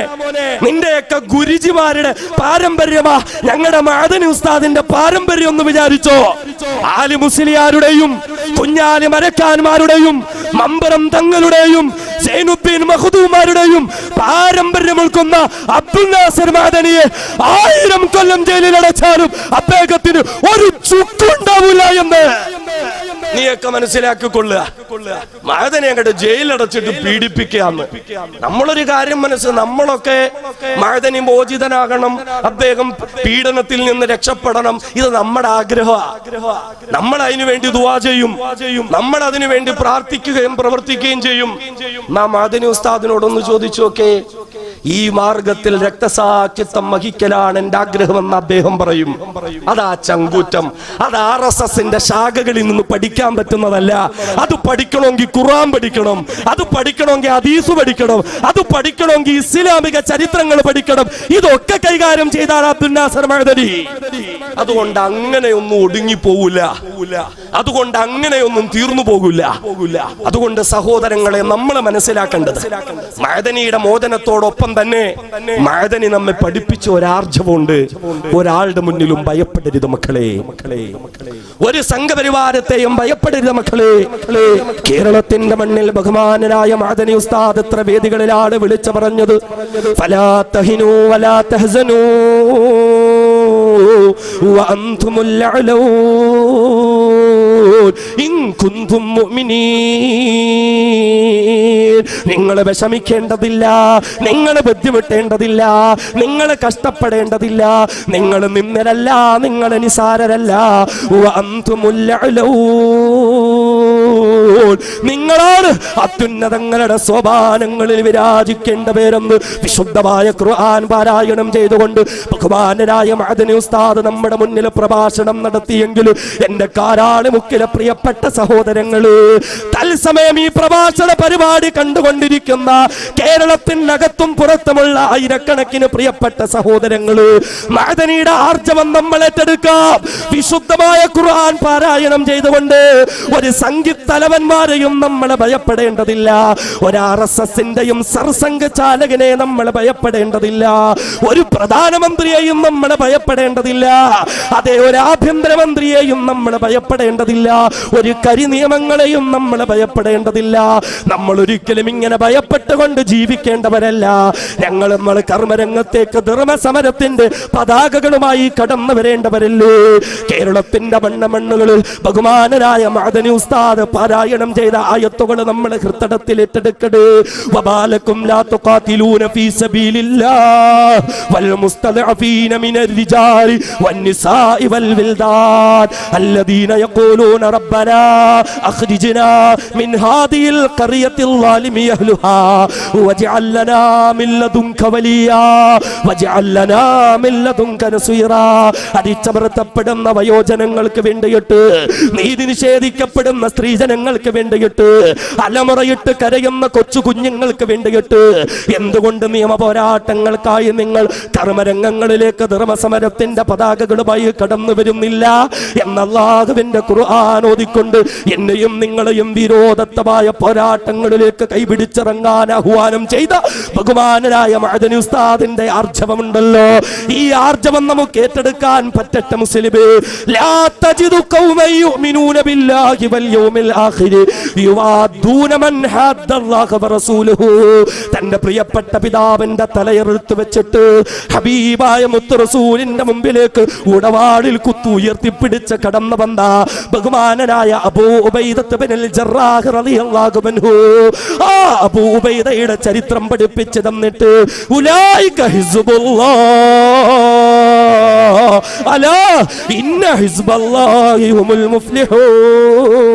നിന്റെയൊക്കെ ഗുരുജിമാരുടെ പാരമ്പര്യമാ ഞങ്ങളുടെ മഅദനി ഉസ്താദിന്റെ പാരമ്പര്യം എന്ന് വിചാരിച്ചോ? ആലി മുസ്ലിയാരുടെയും കുഞ്ഞാലി മരക്കാന്മാരുടെയും മമ്പറം തങ്ങളുടെയും സൈനുദ്ദീൻ മഖ്ദൂമാരുടെയും പാരമ്പര്യം ഉൾക്കുന്ന അബ്ദുൽ നാസർ മഅദനിയെ 1000 കൊല്ലം ജയിലിലടച്ചാലും അദ്ദേഹത്തിന് ഒരു ചുക്കുണ്ടാവില്ല എന്ന് നീയൊക്കെ മനസ്സിലാക്കിക്കൊള്ളുക. മഅദനി അങ്ങോട്ട് ജയിലിലടച്ചിട്ട് പീഡിപ്പിക്കാന്ന്. നമ്മളൊരു കാര്യം നമ്മളൊക്കെ മഅദനി മോചിതനാകണം, അദ്ദേഹം പീഡനത്തിൽ നിന്ന് രക്ഷപ്പെടണം, ഇത് നമ്മുടെ ആഗ്രഹമാണ്. നമ്മൾ അതിനു വേണ്ടി ദുആ ചെയ്യും, നമ്മൾ അതിനു വേണ്ടി പ്രാർത്ഥിക്കുകയും പ്രവർത്തിക്കുകയും ചെയ്യും. നാം മഅദനി ഉസ്താദിനോടൊന്ന് ചോദിച്ചു നോക്കേ, ഈ മാർഗത്തിൽ രക്തസാക്ഷിത്വം വഹിക്കലാണ് എന്റെ ആഗ്രഹമെന്ന് അദ്ദേഹം പറയും. അതാ ചങ്കൂറ്റം. അത് RSSന്റെ ശാഖകളിൽ നിന്ന് പഠിക്കാൻ പറ്റുന്നതല്ല. അത് പഠിക്കണമെങ്കിൽ ഖുർആൻ പഠിക്കണം, അത് പഠിക്കണമെങ്കിൽ ഹദീസ് പഠിക്കണം, അത് പഠിക്കണമെങ്കിൽ ഇസ്ലാമിക ചരിത്രങ്ങൾ പഠിക്കണം. ഇതൊക്കെ കൈകാര്യം ചെയ്താണ് അബ്ദുൽ നാസർ മഅദനി. അതുകൊണ്ട് അങ്ങനെയൊന്നും ഒടുങ്ങി പോകില്ല, അതുകൊണ്ട് അങ്ങനെയൊന്നും തീർന്നു പോകില്ല. അതുകൊണ്ട് സഹോദരങ്ങളെ, നമ്മൾ മനസ്സിലാക്കേണ്ടത് മഅദനിയുടെ മോചനത്തോടൊപ്പം തന്നെ മഅദനി നമ്മെ പഠിപ്പിച്ച ഒരാർജവുണ്ട്. ഒരാളുടെ മുന്നിലും ഭയപ്പെടരുത് മക്കളെ. ഒരു സംഘപരിവാരത്തെയും ഭയപ്പെടരുത് മക്കളെ. കേരളത്തിന്റെ മണ്ണിൽ ബഹുമാനനായ മഅദനി ഉസ്താദ് എത്ര വേദികളിലാണ് വിളിച്ചു പറഞ്ഞത്, ഫലാ തഹിനൂ വലാ തഹ്സനൂ വഅൻതുമുൽ അഅലൂൻ ഇൻ കുൻതും മുഅ്മിനീൻ. നിങ്ങൾ വിഷമിക്കേണ്ടതില്ല, നിങ്ങൾ ബുദ്ധിമുട്ടേണ്ടതില്ല, നിങ്ങൾ കഷ്ടപ്പെടേണ്ടതില്ല. നിങ്ങൾ നിന്ദരല്ല, നിങ്ങൾ നിസാരരല്ല. വഅൻതുമുൽ അഅലൂൻ, നിങ്ങളാണ് അത്യുന്നതങ്ങളുടെ സോപാനങ്ങളിൽ വിരാജിക്കേണ്ട പേരെന്ന് വിശുദ്ധമായ ഖുർആൻ പാരായണം ചെയ്തുകൊണ്ട് ബഹുമാനനായ മഅദനി ഉസ്താദ് നമ്മുടെ മുന്നിൽ പ്രഭാഷണം നടത്തിയെങ്കിൽ എന്റെ കാരാളി മുക്കിലെ പ്രിയപ്പെട്ട സഹോദരങ്ങള്, തത്സമയം ഈ പ്രഭാഷണ പരിപാടി കണ്ടുകൊണ്ടിരിക്കുന്ന കേരളത്തിനകത്തും പുറത്തുമുള്ള ആയിരക്കണക്കിന് പ്രിയപ്പെട്ട സഹോദരങ്ങള്, മഅദനിയുടെ ആർജവം നമ്മൾ ഏറ്റെടുക്കാം. വിശുദ്ധമായ ഖുർആൻ പാരായണം ചെയ്തുകൊണ്ട് ഒരു സംഗീതലവന്മാരെയും നമ്മൾ ഭയപ്പെടേണ്ടതില്ല. ഒരു RSSന്റെയും സർസംഘ ചാലകനെ നമ്മൾ ഭയപ്പെടേണ്ടതില്ല. ഒരു പ്രധാനമന്ത്രിയെയും നമ്മൾ ഭയപ്പെടേണ്ടതില്ല. അതേ, ഒരു ആഭ്യന്തരമന്ത്രിയെയും നമ്മൾ ഭയപ്പെടേണ്ടതില്ല. ഒരു കരിനിയമങ്ങളെയും നമ്മൾ ഭയപ്പെടേണ്ടതില്ല. നമ്മൾ ഒരിക്കലും ഇങ്ങനെ ഭയപ്പെട്ടുകൊണ്ട് ജീവിക്കേണ്ടവരല്ല. നമ്മൾ കർമ്മരംഗത്തേക്ക് ധർമ്മസമരത്തിന്റെ പതാകകളുമായി കടന്നു വരേണ്ടവരല്ലേ. കേരളത്തിന്റെ മണ്ണുകളിൽ ബഹുമാനരായ മഅദനി ഉസ്താദ് പാരായണം ചെയ്ത ആയത്തുകൾ നമ്മൾ ഹൃദയത്തിൽ ഏറ്റെടുക്കട്ടെ. വബാലക്കും ലാ തുഖാതിലൂന ഫീ സബീലില്ലാഹ് വൽ മുസ്തദഅഫീന മിനർ റിജാലി വന്നിസാഇ വൽ വിൽദാൻ അല്ലദീന യഖൂലൂന റബ്ബനാ അഖ്രിജ്നാ മിൻ ഹാദിഹിൽ ഖറിയത്തിൽ ളാലിമി അഹ്ലുഹാ വജ്അൽ ലനാ മിൻ ലദുൻക വലിയാ വജ്അൽ ലനാ മിൻ ലദുൻക നസീറാ. അടിച്ചമർത്തപ്പെടുന്ന വയോജനങ്ങൾക്ക് വേണ്ടിയിട്ട്, നീതി നിഷേധിക്കപ്പെടുന്ന സ്ത്രീജനങ്ങൾക്ക് വേണ്ടിയിട്ട്, അലമുറയിട്ട് കരയുന്ന കൊച്ചു കുഞ്ഞുങ്ങൾക്ക് വേണ്ടിയിട്ട് എന്തുകൊണ്ട് നിയമ പോരാട്ടങ്ങൾക്കായി നിങ്ങൾ കർമ്മരംഗങ്ങളിലേക്ക് ധർമ്മസമരത്തിന്റെ പതാകകളുമായി കടന്നു വരുന്നില്ല എന്ന അല്ലാഹുവിന്റെ ഖുർആൻ ഓതിക്കൊണ്ട് എന്നെയും നിങ്ങളെയും വിരോധത്തമായ പോരാട്ടങ്ങളിലേക്ക് കൈപിടിച്ചിറങ്ങാൻ ആഹ്വാനം ചെയ്ത ബഹുമാനനായ മഅദനി ഉസ്താദിന്റെ ആർജവമുണ്ടല്ലോ, ഈ ആർജവം നമുക്ക് ഏറ്റെടുക്കാൻ പറ്റട്ടെ മുസ്ലിമേ. ലാ തജിദു ഖൗമൻ യുഅ്മിനൂന ബില്ലാഹി വൽ യൗമിൽ ആഖിർ യുവാദൂന മൻ ഹദ്ദല്ലാഹു വറസൂലുഹു. തന്റെ പ്രിയപ്പെട്ട പിതാവിന്റെ തലയെടുത്ത് വെച്ചിട്ട് ഹബീബായ മുത്ത് റസൂലിന്റെ മുമ്പിലേക്ക് ഉടവാളിൽ കുത്തുയർത്തിപ്പിടിച്ച കടന്നു വന്ന ബഹുമാനനായ അബൂ ഉബൈദത്ത് ബിനുൽ ജറാഹ് റളിയല്ലാഹു അൻഹു, ആ അബൂ ഉബൈദയുടെ ചരിത്രം പഠിപ്പിച്ചു തന്നിട്ട് ഉലൈക ഹിസ്ബുല്ലാഹ് അലാ ഇന്ന ഹിസ്ബല്ലാഹി ഹുമുൽ മുഫ്ലിഹൂൻ.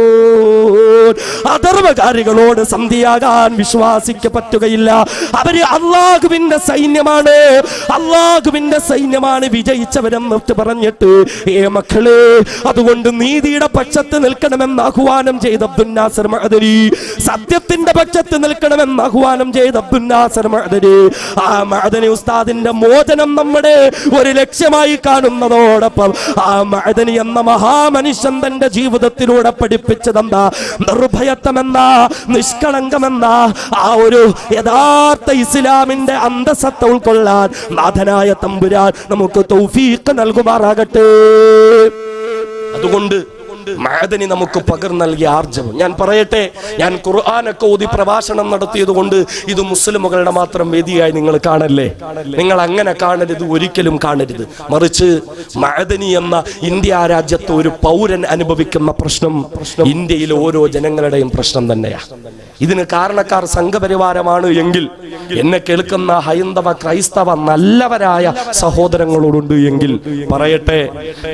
അധർമ്മകാരികളോട് സന്ധിയാകാൻ വിശ്വാസിക്ക് പറ്റുകയില്ല. അവര് അല്ലാഹുവിന്റെ സൈന്യമാണ്, അല്ലാഹുവിന്റെ സൈന്യമാണ് വിജയിച്ചവരെന്ന് പറഞ്ഞിട്ട്, മക്കളെ, അതുകൊണ്ട് നീതിയുടെ പക്ഷത്ത് നിൽക്കണമെന്ന് ആഹ്വാനം ചെയ്ത അബ്ദുൽ നാസർ മഅദനി, സത്യത്തിന്റെ പക്ഷത്ത് നിൽക്കണമെന്ന് ആഹ്വാനം ചെയ്ത അബ്ദുൽ നാസർ മഅദനി, ആ മഅദനി ഉസ്താദിന്റെ മോചനം നമ്മുടെ ഒരു ലക്ഷ്യമായി കാണുന്നതോടൊപ്പം ആ മഅദനി എന്ന മഹാമനുഷ്യൻ തന്റെ ജീവിതത്തിലൂടെ പഠിപ്പിച്ചതെന്താ? നിർഭയത്വമെന്ന, നിഷ്കളങ്കമെന്ന ആ ഒരു യഥാർത്ഥ ഇസ്ലാമിന്റെ അന്തസത്ത ഉൾക്കൊള്ളാൻ നാഥനായ തമ്പുരാൻ നമുക്ക് തൗഫീഖ് നൽകുമാറാകട്ടെ. അതുകൊണ്ട് മഅദനി നമുക്ക് പകർന്നു നൽകിയ ആർജവം ഞാൻ പറയട്ടെ. ഞാൻ ഖുർആനൊക്കെ ഓതി പ്രഭാഷണം നടത്തിയത് കൊണ്ട് ഇത് മുസ്ലിമുകളുടെ മാത്രം വേദിയായി നിങ്ങൾ കാണല്ലേ. നിങ്ങൾ അങ്ങനെ കാണരുത്, ഒരിക്കലും കാണരുത്. മറിച്ച് മഅദനി എന്ന ഇന്ത്യ രാജ്യത്ത് ഒരു പൗരൻ അനുഭവിക്കുന്ന പ്രശ്നം ഇന്ത്യയിലെ ഓരോ ജനങ്ങളുടെയും പ്രശ്നം തന്നെയാണ്. ഇതിന് കാരണക്കാർ സംഘപരിവാരമാണ് എങ്കിൽ എന്നെ കേൾക്കുന്ന ഹൈന്ദവ ക്രൈസ്തവ നല്ലവരായ സഹോദരങ്ങളോടുണ്ട് എങ്കിൽ പറയട്ടെ,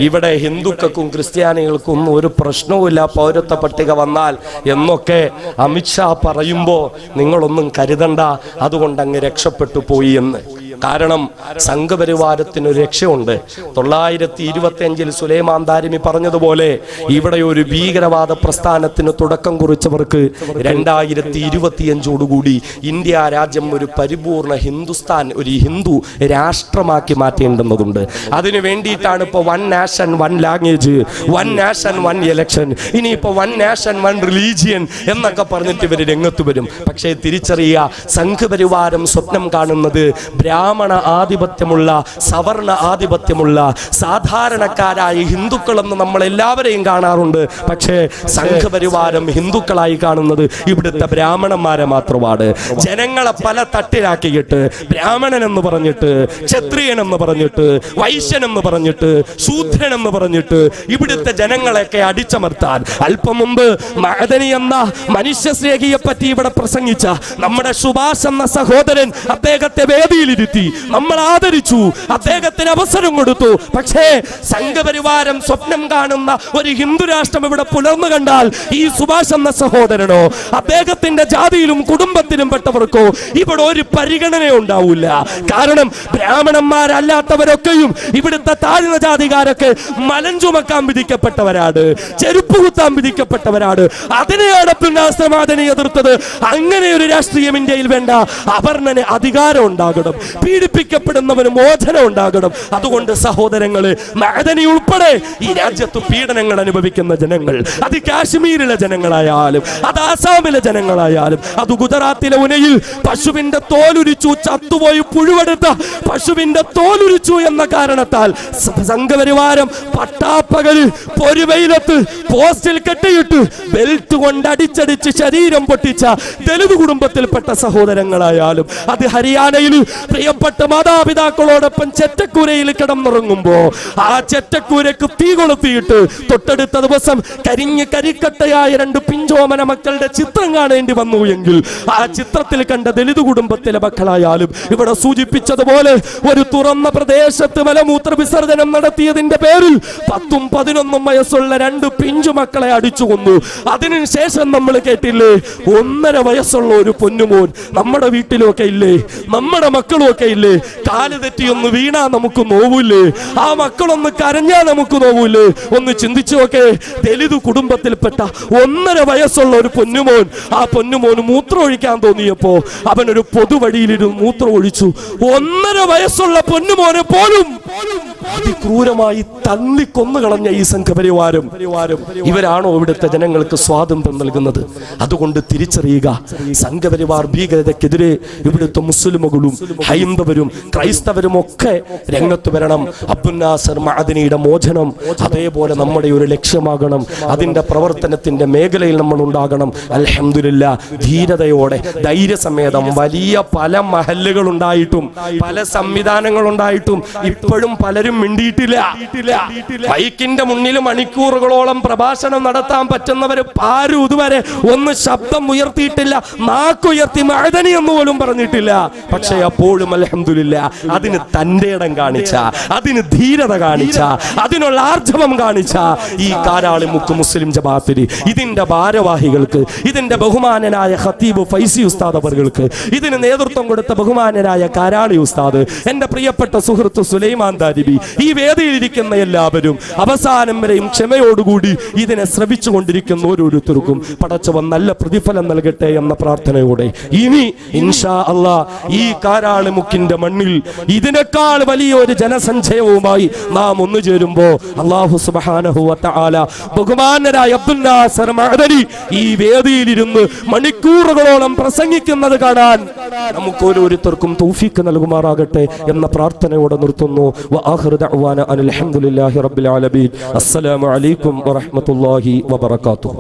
ഇവിടെ ഹിന്ദുക്കൾക്കും ക്രിസ്ത്യാനികൾക്കും ഒന്നും ഒരു പ്രശ്നവുമില്ല പൗരത്വ പട്ടിക വന്നാൽ എന്നൊക്കെ അമിത്ഷാ പറയുമ്പോ നിങ്ങളൊന്നും കരുതണ്ട, അതുകൊണ്ട് അങ്ങ് രക്ഷപ്പെട്ടു പോയി എന്ന്. കാരണം സംഘപരിവാരത്തിന് ഒരു രക്ഷയുണ്ട്. 925 സുലൈമാൻ ദാരിമി പറഞ്ഞതുപോലെ ഇവിടെ ഒരു ഭീകരവാദ പ്രസ്ഥാനത്തിന് തുടക്കം കുറിച്ചവർക്ക് 2025 ഇന്ത്യ രാജ്യം ഒരു പരിപൂർണ ഹിന്ദുസ്ഥാൻ, ഒരു ഹിന്ദു രാഷ്ട്രമാക്കി മാറ്റേണ്ടുന്നതുണ്ട്. അതിനു വേണ്ടിയിട്ടാണ് ഇപ്പോൾ 1 നാഷൻ 1 ലാംഗ്വേജ്, 1 നാഷൻ 1 ഇലക്ഷൻ, ഇനിയിപ്പോൾ 1 നാഷൻ 1 റിലീജിയൻ എന്നൊക്കെ പറഞ്ഞിട്ട് ഇവർ രംഗത്ത് വരും. പക്ഷേ തിരിച്ചറിയുക, സംഘപരിവാരം സ്വപ്നം കാണുന്നത് ബ്രാഹ്മണ ആധിപത്യമുള്ള, സവർണ ആധിപത്യമുള്ള സാധാരണക്കാരായ ഹിന്ദുക്കളെന്ന് നമ്മൾ എല്ലാവരെയും കാണാറുണ്ട്. പക്ഷേ സംഘപരിവാരം ഹിന്ദുക്കളായി കാണുന്നത് ഇവിടുത്തെ ബ്രാഹ്മണന്മാരെ മാത്രമാണ്. ജനങ്ങളെ പല തട്ടിലാക്കിയിട്ട് ബ്രാഹ്മണൻ എന്ന് പറഞ്ഞിട്ട്, ക്ഷത്രിയൻ എന്ന് പറഞ്ഞിട്ട്, വൈശ്യൻ എന്ന് പറഞ്ഞിട്ട്, ശൂദ്രൻ എന്ന് പറഞ്ഞിട്ട് ഇവിടുത്തെ ജനങ്ങളെയൊക്കെ അടിച്ചമർത്താൻ അല്പം മുമ്പ് മഅദനി എന്ന മനുഷ്യസ്നേഹിയെ പറ്റി ഇവിടെ പ്രസംഗിച്ച നമ്മുടെ സുഭാഷ് എന്ന സഹോദരൻ, അദ്ദേഹത്തെ വേദിയിലിരുത്തി നമ്മൾ ആദരിച്ചു, അദ്ദേഹത്തിന് അവസരം കൊടുത്തു. പക്ഷേ സംഘപരിവാരം സ്വപ്നം കാണുന്ന ഒരു ഹിന്ദു രാഷ്ട്രം ഇവിടെ പുലർന്നു കണ്ടാൽ ഈ സുഭാഷ് എന്ന സഹോദരനോ അദ്ദേഹത്തിന്റെ ജാതിയിലും കുടുംബത്തിലും പെട്ടവർക്കോ ഇവിടെ ഒരു പരിഗണന ഉണ്ടാവില്ല. കാരണം ബ്രാഹ്മണന്മാരല്ലാത്തവരൊക്കെയും ഇവിടുത്തെ താഴ്ന്ന ജാതികാരൊക്കെ മലം ചുമക്കാൻ വിധിക്കപ്പെട്ടവരാണ്, ചെരുപ്പ് കുത്താൻ വിധിക്കപ്പെട്ടവരാണ്. അതിനെയാണ് പുന്നാസ്ത്രമാദനെ എതിർത്തത്. അങ്ങനെ ഒരു രാഷ്ട്രീയം ഇന്ത്യയിൽ വേണ്ട. അവർണന് അധികാരം ഉണ്ടാകണം, പീഡിപ്പിക്കപ്പെടുന്നവന് മോചനം ഉണ്ടാകണം. അതുകൊണ്ട് സഹോദരങ്ങള്, മഅദനി ഉൾപ്പെടെ ഈ രാജ്യത്ത് പീഡനങ്ങൾ അനുഭവിക്കുന്ന ജനങ്ങൾ, അത് കാശ്മീരിലെ ജനങ്ങളായാലും, അത് ആസാമിലെ ജനങ്ങളായാലും, അത് ഗുജറാത്തിലെ ഉനയിൽ പശുവിന്റെ തോലുരിച്ചു, ചത്തുപോയി പുഴുവെടുത്ത പശുവിന്റെ തോലുരിച്ചു എന്ന കാരണത്താൽ സംഘപരിവാരം പട്ടാപ്പകല് പൊരുവെയിലത്ത് പോസ്റ്റിൽ കെട്ടിയിട്ട് ബെൽറ്റ് കൊണ്ട് അടിച്ചടിച്ച് ശരീരം പൊട്ടിച്ച ദലിത് കുടുംബത്തിൽപ്പെട്ട സഹോദരങ്ങളായാലും, അത് ഹരിയാനയിൽ പ്രിയപ്പെട്ട മാതാപിതാക്കളോടൊപ്പം ചെറ്റക്കൂരയിൽ കിടന്നുറങ്ങുമ്പോ ആ ചെറ്റക്കൂരക്ക് തീ കൊളുത്തിയിട്ട് തൊട്ടടുത്ത ദിവസം കരിഞ്ഞ് കരിക്കട്ടയായ 2 പിഞ്ചോമന മക്കളുടെ ചിത്രം കാണേണ്ടി വന്നു എങ്കിൽ ആ ചിത്രത്തിൽ കണ്ട ദലിത് കുടുംബത്തിലെ മക്കളായാലും ഇവിടെ സൂചിപ്പിച്ചതുപോലെ ഒരു തുറന്ന പ്രദേശത്ത് മലമൂത്ര വിസർജനം നടത്തിയതിന്റെ പേരിൽ 10ഉം 11ഉം വയസ്സുള്ള 2 പിഞ്ചു മക്കളെ അടിച്ചു കൊന്നു. അതിനുശേഷം നമ്മൾ കേട്ടില്ലേ, 1.5 വയസ്സുള്ള ഒരു പൊന്നുമോൻ നമ്മുടെ വീട്ടിലൊക്കെ ഇല്ലേ, നമ്മുടെ മക്കളൊക്കെ ഇല്ലേ, കാല് തെറ്റിയൊന്ന് വീണാ നമുക്ക് നോവൂല്ലേ, ആ മക്കളൊന്ന് കരഞ്ഞാ നമുക്ക് നോവൂല്ലേ? ഒന്ന് ചിന്തിച്ചു നോക്കേ. ദലിത് കുടുംബത്തിൽപ്പെട്ട 1.5 വയസ്സുള്ള ഒരു പൊന്നുമോൻ, ആ പൊന്നുമോന് മൂത്രം ഒഴിക്കാൻ തോന്നിയപ്പോ അവനൊരു പൊതുവഴിയിലിരുന്ന് മൂത്രം ഒഴിച്ചു. 1.5 വയസ്സുള്ള പൊന്നുമോനെ പോലും അതിക്രൂരമായി തള്ളിക്കൊന്നു കളഞ്ഞ ഈ സംഘപരിവാരം, ഇവരാണോ ഇവിടുത്തെ ജനങ്ങൾക്ക് സ്വാതന്ത്ര്യം നൽകുന്നത്? അതുകൊണ്ട് തിരിച്ചറിയുക, സംഘപരിവാർ ഭീകരതയ്ക്കെതിരെ ഇവിടുത്തെ മുസ്ലിമുകളും ഹൈന്ദവരും ക്രൈസ്തവരും ഒക്കെ രംഗത്ത് വരണം. അബ്ദുൽ നാസർ മഅദനിയുടെ മോചനം അതേപോലെ നമ്മുടെ ഒരു ലക്ഷ്യമാകണം. അതിന്റെ പ്രവർത്തനത്തിന്റെ മേഖലയിൽ നമ്മൾ ഉണ്ടാകണം. അൽഹംദുലില്ലാ, ധീരതയോടെ ധൈര്യസമേതം വലിയ പല മഹല്ലുകൾ ഉണ്ടായിട്ടും പല സംവിധാനങ്ങൾ ഉണ്ടായിട്ടും ഇപ്പോഴും പലരും മിണ്ടിയിട്ടില്ല. മൈക്കിന്റെ മുന്നിൽ മണിക്കൂറുകളോളം പ്രഭാഷണം നടത്താൻ പറ്റുന്നവർ ആരും ഇതുവരെ ഒന്ന് ശബ്ദം ഉയർത്തിയിട്ടില്ല, നാക്കുയർത്തി മഅദനി എന്ന് പോലും പറഞ്ഞിട്ടില്ല. പക്ഷേ അപ്പോഴും അൽഹംദുലില്ലാ അതിന് തന്റെ ഇടം കാണിച്ച, അതിന് ധീരത കാണിച്ച, അതിനുള്ള ആർജവം കാണിച്ച ഈ കാരാളിമുക്ക് മുസ്ലിം ജമാഅത്തിന്, ഇതിന്റെ ഭാരവാഹികൾക്ക്, ഇതിന്റെ ബഹുമാനനായ ഖത്തീബ് ഫൈസി ഉസ്താദ് അവർക്ക്, ഇതിന് നേതൃത്വം കൊടുത്ത ബഹുമാനനായ കാരാളി ഉസ്താദ്, എന്റെ പ്രിയപ്പെട്ട സുഹൃത്ത് സുലൈമാൻ ദാരിമി, ഈ വേദിയിലിരിക്കുന്ന എല്ലാവരും അവസാനം വരെയും ക്ഷമയോടുകൂടി ഇതിനെ ശ്രവിച്ചു കൊണ്ടിരിക്കുന്ന ഓരോരുത്തർക്കും പടച്ചവൻ നല്ല പ്രതിഫലം നൽകട്ടെ എന്ന പ്രാർത്ഥനയോടെ ഇനി ഇൻഷാ അല്ലാഹ് ഈ കാരാളിമുക്കിന്റെ മണ്ണിൽ ഇതിനേക്കാൾ വലിയൊരു ജനസഞ്ചയവുമായി നാം ഒന്നു ചേരുമ്പോ അല്ലാഹു സുബ്ഹാനഹു വ തആല ബഹുമാനനായ അബ്ദുൽ നാസർ മഅദനി ഈ വേദിയിലിരുന്ന് മണിക്കൂറുകളോളം പ്രസംഗിക്കുന്നത് കാണാൻ നമുക്ക് ഓരോരുത്തർക്കും തൗഫീഖ് നൽകുമാറാകട്ടെ എന്ന പ്രാർത്ഥനയോടെ നിർത്തുന്നു. വ ആഖിറു ദഅ്വാന അനിൽ ഹംദുലില്ലാഹി റബ്ബിൽ ആലമീൻ. അസ്സലാമു അലൈക്കും വറഹ്മത്തുള്ളാഹി വബറകാതുഹു.